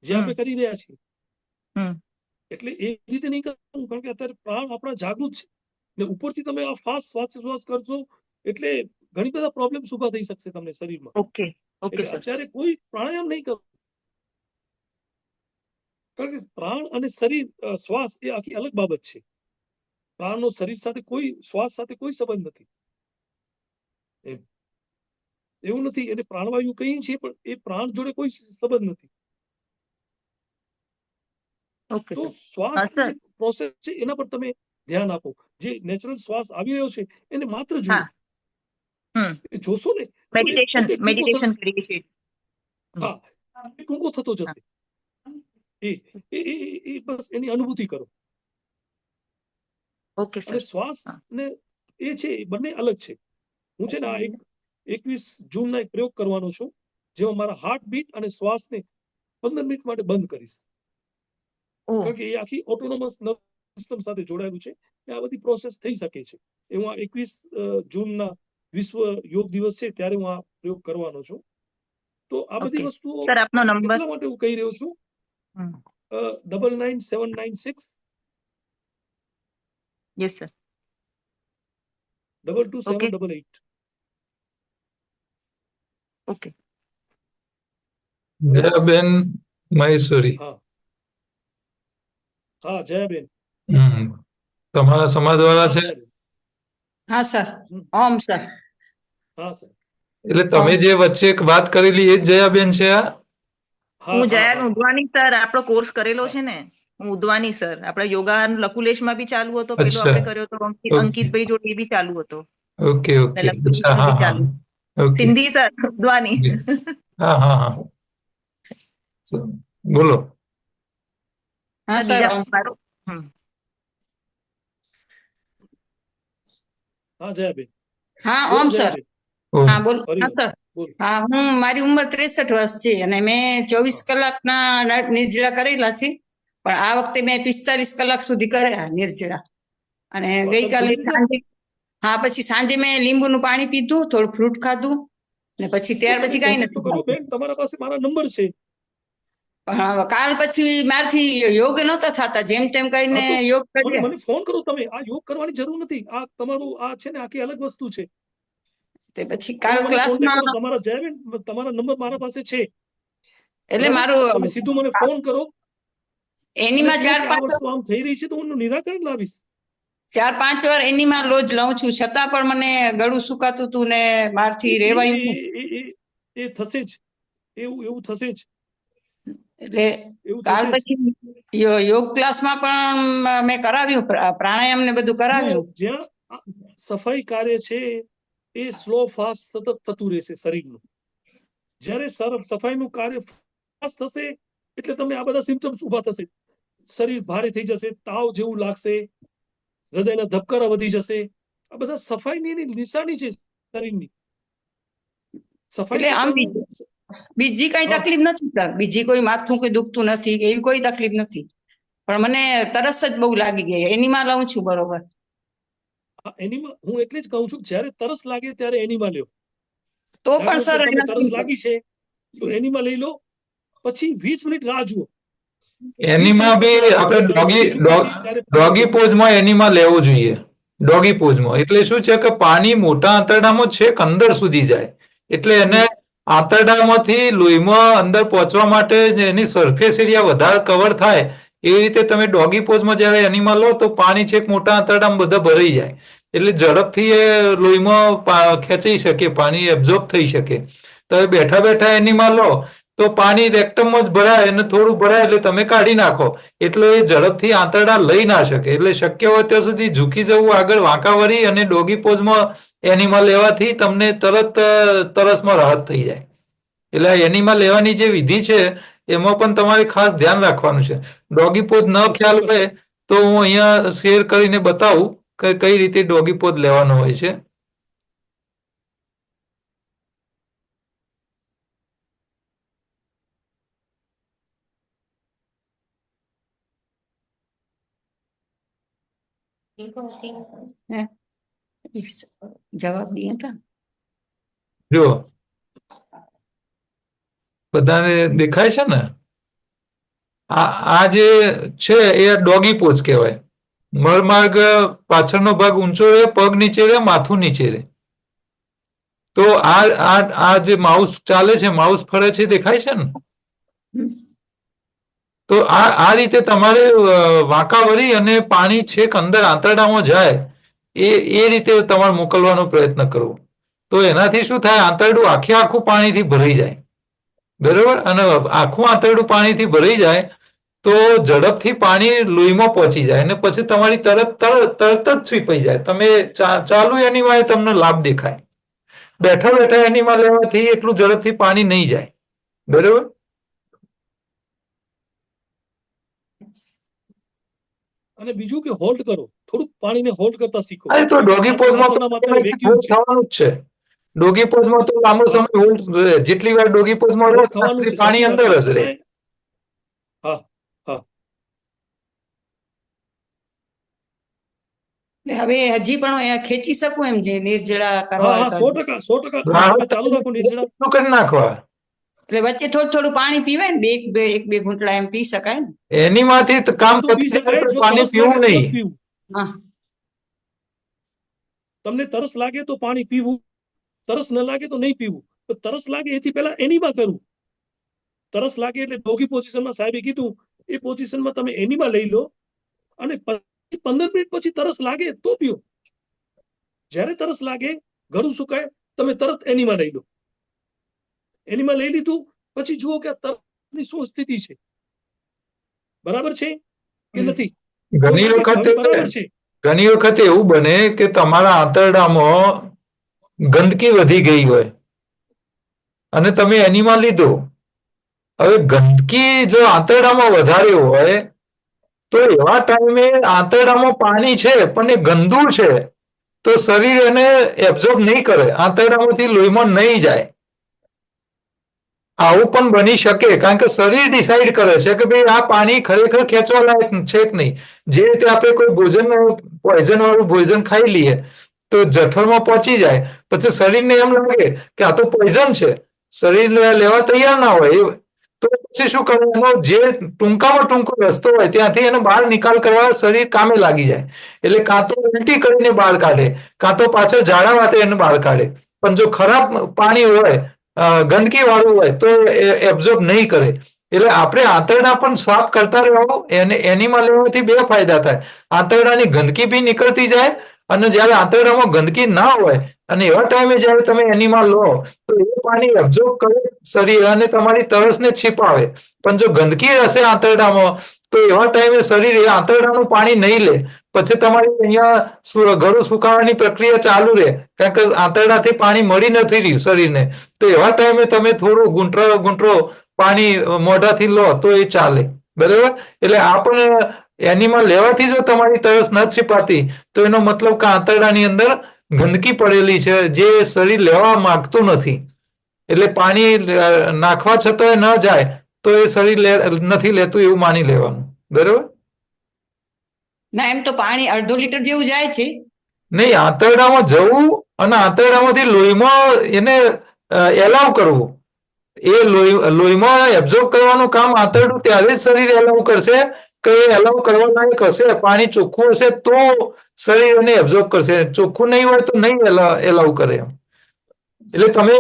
જે આપણે કરી રહ્યા છીએ. એટલે એ રીતે નહીં કરવાનું, કારણ કે અત્યારે પ્રાણ આપણા જાગૃત છે ને ઉપરથી તમે આ ફાસ્ટ શ્વાસ કરશો એટલે ઘણી બધા પ્રોબ્લેમ્સ ઉભા થઈ શકશે તમને શરીરમાં. ઓકે ઓકે એટલે સર. અત્યારે કોઈ પ્રાણાયામ નહીં કરો, કારણ કે પ્રાણ અને શરીર શ્વાસ એ આખી અલગ બાબત છે. પ્રાણનો શરીર સાથે કોઈ, શ્વાસ સાથે કોઈ સંબંધ નથી. એવું નથી, એટલે પ્રાણવાયુ કહીએ છીએ પણ એ પ્રાણ જોડે કોઈ સંબંધ નથી. ઓકે તો સર. શ્વાસ સર. પ્રોસેસ છે એના પર તમે ધ્યાન આપો. જે નેચરલ શ્વાસ આવી રહ્યો છે એને માત્ર જુઓ. એ જોશો ને મેડિટેશન કરીએ છીએ. હા, એ ટૂંકો થતો જશે. એ બસ એની અનુભૂતિ કરો. Okay sir. અને શ્વાસ ને એ છે એ બંને અલગ છે. હું છે ને આ 21 જૂનના એક પ્રયોગ કરવાનો છું, જેમાં મારા હાર્ટ બીટ અને શ્વાસને 15 મિનિટ માટે બંધ કરીશ. કારણ કે એ આખી ઓટોનોમસ નર્વસ સિસ્ટમ સાથે જોડાયેલું છે. આ બધી પ્રોસેસ થઈ શકે છે. એ હું 21 જૂનના વિશ્વ યોગ દિવસ છે ત્યારે હું આ પ્રયોગ કરવાનો છું. તો આ બધી વસ્તુઓ સર આપનો નંબર એટલા માટે હું કહી રહ્યો છું. 99796 yes sir 22788. Okay. Jayaben Maheshwari. હા જયાબેન. તમારા સમાજ વાળા છે? હા સર. ઓમ સર. હા સર. એટલે તમે જે વચ્ચે એક વાત કરેલી એ જ જયાબેન છે આ? હું જયા ઉદવાની સર, આપણો કોર્સ કરેલો છે ને, હું ઉદવાની સર. આપણે યોગા લકુલેશમાં બી ચાલુ હતો, પેલો આપણે કર્યો હતો અંકિતભાઈ જોડે, એ બી ચાલુ હતો. ઓકે ઓકે, અચ્છા, હા હા, ઓકે. સિંધી સર, ઉદવાની. હા હા હા, બોલો. હા સર. હા જયાબેન. હા ઓમ સર. હા બોલો. હા સર. હા, હું, મારી ઉંમર 63 વર્ષ છે અને મેં 24 કલાકના નિર્જળા કરેલા છે, પણ આ વખતે મેં 45 કલાક સુધી કર્યા નિર્જળા. અને ગઈકાલે સાંજે, હા, પછી સાંજે મેં લીંબુનું પાણી પીધું, થોડું ફ્રૂટ ખાધું ને પછી ત્યાર પછી કઈ નથી ખાધું. બેન તમારા પાસે મારા નંબર છે. પણ કાલ પછી મારથી યોગ નહોતા થતા, જેમ તેમ કહીને યોગ કર્યા. મને ફોન કરો તમે. આ યોગ કરવાની જરૂર નથી. આ તમારું આ છે ને આખી અલગ વસ્તુ છે. તે પછી કાલ ક્લાસમાં તમારા જયાબેન, તમારા નંબર મારા પાસે છે. એટલે મારું તમે સીધું મને ફોન કરો. એનીમાં 4-5 વસ્તુ આમ થઈ રહી છે તો હું નિરાકરણ લાવીશ. 4-5 વાર એનીમાં રોજ લઉં છું, છતાં પણ મને ગળું સુકાતું હતું ને મારથી રેવાયું. એ થશે જ, એવું થશે જ. એટલે કાલ પછી યોગ ક્લાસમાં પણ મેં કરાવ્યું, પ્રાણાયામ ને બધું કરાવ્યું. જ્યાં સફાઈ કાર્ય છે એ સ્લો ફાસ્ટ સતત થતું રહેશે શરીરનું. જ્યારે સફાઈનું કાર્ય ફાસ્ટ થશે એટલે તમને આ બધા સિમ્પટમ્સ ઉભા થશે. શરીર ભારે થઈ જશે, તાવ જેવું લાગશે, હૃદયના ધબકારા વધી જશે. આ બધા સફાઈની નિશાની છે શરીરની. સફાઈ બીજી કઈ તકલીફ નથી સર, બીજી કોઈ માથું કોઈ દુખતું નથી, એવી કોઈ તકલીફ નથી, પણ મને તરસ જ બહુ લાગી ગઈ. એનીમાં લઉં છું બરોબર. એનીમાં હું એટલે જ કહું છું, જ્યારે તરસ લાગે ત્યારે એનીમાં લ્યો. તો પણ સર તરસ લાગી છે તો એનીમાં લઈ લો, પછી 20 મિનિટ રાહ જુઓ. એનીમાં બી આપણે ડોગી પોઝમાં એનીમાં લેવું જોઈએ. ડોગી પોઝમાં એટલે શું છે કે પાણી મોટા આંતરડામાં છેક અંદર સુધી જાય, એટલે એને આંતરડામાંથી લોહીમાં અંદર પહોંચવા માટે એની સરફેસ એરિયા વધારે કવર થાય એ રીતે તમે ડોગી પોઝમાં જ્યારે એનીમાં લો તો પાણી છેક મોટા આંતરડામાં બધા ભરાઈ જાય, એટલે ઝડપથી એ લોહીમાં ખેંચાઈ શકે, પાણી એબ્ઝોર્બ થઈ શકે. તમે બેઠા બેઠા એનીમાં લો તો પાણી રેક્ટમમાં જ ભરાય અને થોડું ભરાય એટલે તમે કાઢી નાખો, એટલે એ ઝડપથી આંતરડા લઈ ના શકે. એટલે શક્ય હોય ત્યાં સુધી ઝૂકી જવું આગળ, વાંકા વળી અને ડોગી પોઝમાં એનીમાં લેવાથી તમને તરત તરસમાં રાહત થઈ જાય. એટલે એનીમાં લેવાની જે વિધિ છે એમાં પણ તમારે ખાસ ધ્યાન રાખવાનું છે. ડોગી પોઝ ન ખ્યાલ હોય તો હું અહીંયા શેર કરીને બતાવું કે કઈ રીતે ડોગી પોઝ લેવાનો હોય છે. જવાબ દઈએ તો જો બધાને દેખાય છે ને? આ જે છે એ ડોગી પોઝ કહેવાય. મળમાર્ગ પાછળનો ભાગ ઊંચો રહે, પગ નીચે રહે, માથું નીચે રહે. તો આ જે માઉસ ચાલે છે, માઉસ ફરે છે, દેખાય છે ને? તો આ રીતે તમારે વાંકા વળી અને પાણી છેક અંદર આંતરડામાં જાય એ રીતે તમારે મોકલવાનો પ્રયત્ન કરવો. તો એનાથી શું થાય? આંતરડું આખું પાણીથી ભરાઈ જાય. બરોબર? અને આખું આંતરડું પાણીથી ભરાઈ જાય તો ઝડપથી પાણી લોહીમાં પહોંચી જાય અને પછી તમારી તરત જ છીપાઈ જાય. તમે ચાલુ એનીમાં તમને લાભ દેખાય. બેઠા એનીમાં લેવાથી એટલું ઝડપથી પાણી નહીં જાય. બરોબર? અને બીજું કે હોલ્ડ કરો, થોડુંક પાણીને હોલ્ડ કરતા શીખો. તો ડોગી પોઝમાં થવાનું જ છે. ડોગી પોઝમાં તો લાંબો સમય હોલ્ડ રહે. જેટલી વાર ડોગી પોઝમાં રહે પાણી અંદર જ રહે. હવે હજી પણ ખેંચી શકું એમ છે નિર્જળા કરવા? 100% ચાલુ રાખો નિર્જળા. કરી નાખવા. એટલે વચ્ચે થોડું પાણી પીવાય ને, એક બે ઘૂંટડા એમ પી શકાય ને? એનીમાંથી કામ પાણી પીવું નહીં. તમને તરસ લાગે તો પાણી પીવું, તરસ ન લાગે તો નહીં પીવું. તરસ લાગે એથી પહેલા એનીમાં કરવું. તરસ લાગે એટલે ડોગી પોઝિશનમાં સાહેબે કીધું એ પોઝિશનમાં તમે એનીમાં લઈ લો અને 15 મિનિટ પછી તરસ લાગે તો પીઓ. જ્યારે તરસ લાગે, ગળું સુકાય, તમે તરત એનીમાં લઈ લો. એનીમાં લઈ લીધું પછી જુઓ કે આ તરસની શું સ્થિતિ છે. બરાબર છે કે નથી? ઘણી વખત એવું બને કે તમારા આંતરડામાં ગંદકી વધી ગઈ હોય અને તમે એનીમાં લીધો. હવે ગંદકી જો આંતરડામાં વધારે હોય તો એવા ટાઈમે આંતરડામાં પાણી છે પણ એ ગંદુ છે તો શરીર એને એબ્ઝોર્બ નહીં કરે, આંતરડામાંથી લોહીમાં નહીં જાય. આવું પણ બની શકે કારણ કે શરીર ડિસાઈડ કરે છે કે ભાઈ આ પાણી ખરેખર ખેંચવા લાયક છે કે નહીં. જે રીતે આપણે કોઈ પોઈઝન વાળું ભોજન ખાઈ લઈએ તો જઠરમાં પહોંચી જાય, પછી શરીરને એમ લાગે કે આ તો પોઈઝન છે, શરીર લેવા તૈયાર ના હોય તો પછી શું કરવાનું? જે ટૂંકામાં ટૂંકો રસ્તો હોય ત્યાંથી એને બહાર નિકાલ કરવા શરીર કામે લાગી જાય. એટલે કાં તો ઉલટી કરીને બહાર કાઢે, કાં તો પાછળ ઝાડા વાતે એને બહાર કાઢે. પણ જો ખરાબ પાણી હોય, ગંદકી વાળું હોય તો એબ્ઝોર્બ નહીં કરે. એટલે આપણે આંતરડા પણ સાફ કરતા રહો. એનીમાં લેવાથી બે ફાયદા થાય. આંતરડાની ગંદકી બી નીકળતી જાય અને જયારે આંતરડામાં ગંદકી ના હોય અને એવા ટાઈમે જયારે તમે એનીમાં લો તો એ પાણી એબ્ઝોર્બ કરે શરીર અને તમારી તરસને છીપાવે. પણ જો ગંદકી હશે આંતરડામાં તો એવા ટાઈમે શરીર એ આંતરડાનું પાણી નહીં લે. પછી તમારી અહીંયા ગળું સુકાવાની પ્રક્રિયા ચાલુ રહે કારણ કે આંતરડાથી પાણી મળી નથી રહ્યું શરીરને. તો એવા ટાઈમે તમે થોડું ગુંટરો પાણી મોઢાથી લો તો એ ચાલે. બરાબર? એટલે આ પણ એનીમાં લેવાથી જો તમારી તરસ ન છીપાતી તો એનો મતલબ કે આંતરડાની અંદર ગંદકી પડેલી છે જે શરીર લેવા માંગતું નથી. એટલે પાણી નાખવા છતાંય ન જાય તો એ શરીર નથી લેતું એવું માની લેવાનું. બરોબર? ના, એમ તો પાણી 1/2 લીટર જેવું જાય છે. નહીં, આંતરડામાં જવું અને આંતરડામાંથી લોહીમાં એને એલાવ કરવું. એ લોહીમાં એબ્ઝોર્બ કરવાનું કામ આંતરડું ત્યારે જ શરીર એલાવ કરશે કે એ એલાવ કરવા લાયક હશે, પાણી ચોખ્ખું હશે તો શરીર એને એબ્ઝોર્બ કરશે. ચોખ્ખું નહીં હોય તો નહીં એલાવ કરે. એટલે તમે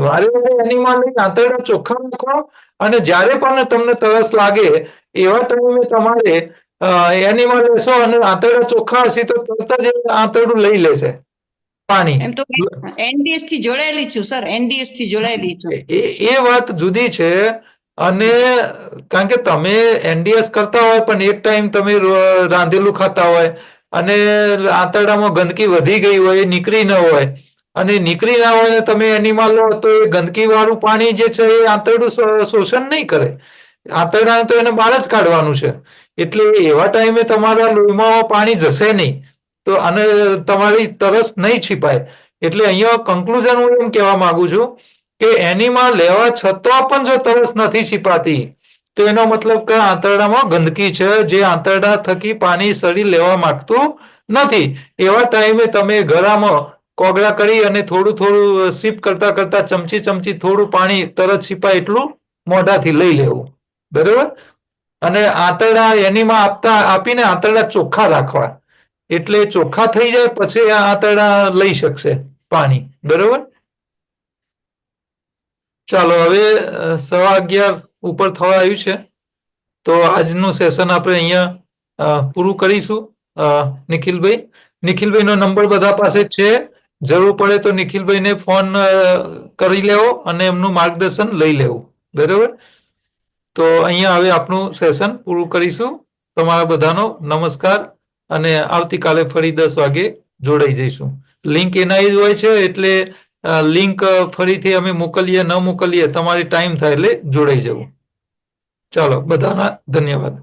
વારે એનીમાં લઈને આંતરડા ચોખ્ખા રાખો અને જ્યારે પણ તમને તરસ લાગે એવા ટાઈમે તમારે એનીમાં લેશો અને આંતરડા ચોખ્ખા હશે તો તરત જ આંતરડું લઈ લેશે પાણી. એમ તો એનડીએસ થી જોડાયેલી છું સર, એનડીએસ થી જોડાયેલી છું. એ વાત જુદી છે. અને કારણ કે તમે એનડીએસ કરતા હોય પણ એક ટાઈમ તમે રાંધેલું ખાતા હોય અને આંતરડામાં ગંદકી વધી ગઈ હોય, એ નીકળી ન હોય અને નીકળી ના હોય ને તમે એનીમાં લો તો એ ગંદકી વાળું પાણી જે છે એ આંતરડું શોષણ નહીં કરે. આંતરડાને તો એને બહાર જ કાઢવાનું છે. એટલે એવા ટાઈમે તમારા લોહીમાં પાણી જશે નહીં તો અને તમારી તરસ નહીં છીપાય. એટલે અહીંયા કન્ક્લુઝન હું એમ કહેવા માંગુ છું કે એનીમાં લેવા છતાં પણ જો તરસ નથી છીપાતી તો એનો મતલબ કે આંતરડામાં ગંદકી છે, જે આંતરડા થકી પાણી શરીર લેવા માંગતું નથી. એવા ટાઈમે તમે ગળામાં કોગળા કરી અને થોડું થોડું સીપ કરતા કરતા ચમચી થોડું પાણી તરત સિપાય એટલું મોઢાથી લઈ લેવું, બરોબર. અને આંતરડા એનીમાં આપીને આંતરડા ચોખ્ખા રાખવા, એટલે ચોખ્ખા થઈ જાય પછી આ આંતરડા લઈ શકશે પાણી, બરોબર. ચાલો, હવે 11:15 ઉપર થવા આવ્યું છે, તો આજનું સેશન આપણે અહીંયા પૂરું કરીશું. નિખિલભાઈ નો નંબર બધા પાસે છે, જરૂર પડે તો નિખિલભાઈને ફોન કરી લેવો અને એમનું માર્ગદર્શન લઈ લેવું, બરોબર. તો અહીંયા હવે આપણું સેશન પૂરું કરીશું. તમારા બધાનો નમસ્કાર, અને આવતીકાલે ફરી 10 વાગે જોડાઈ જઈશું. લિંક એના જ હોય છે, એટલે લિંક ફરીથી અમે મોકલીએ ન મોકલીએ તમારી ટાઈમ થાય એટલે જોડાઈ જવું. ચાલો, બધાના ધન્યવાદ.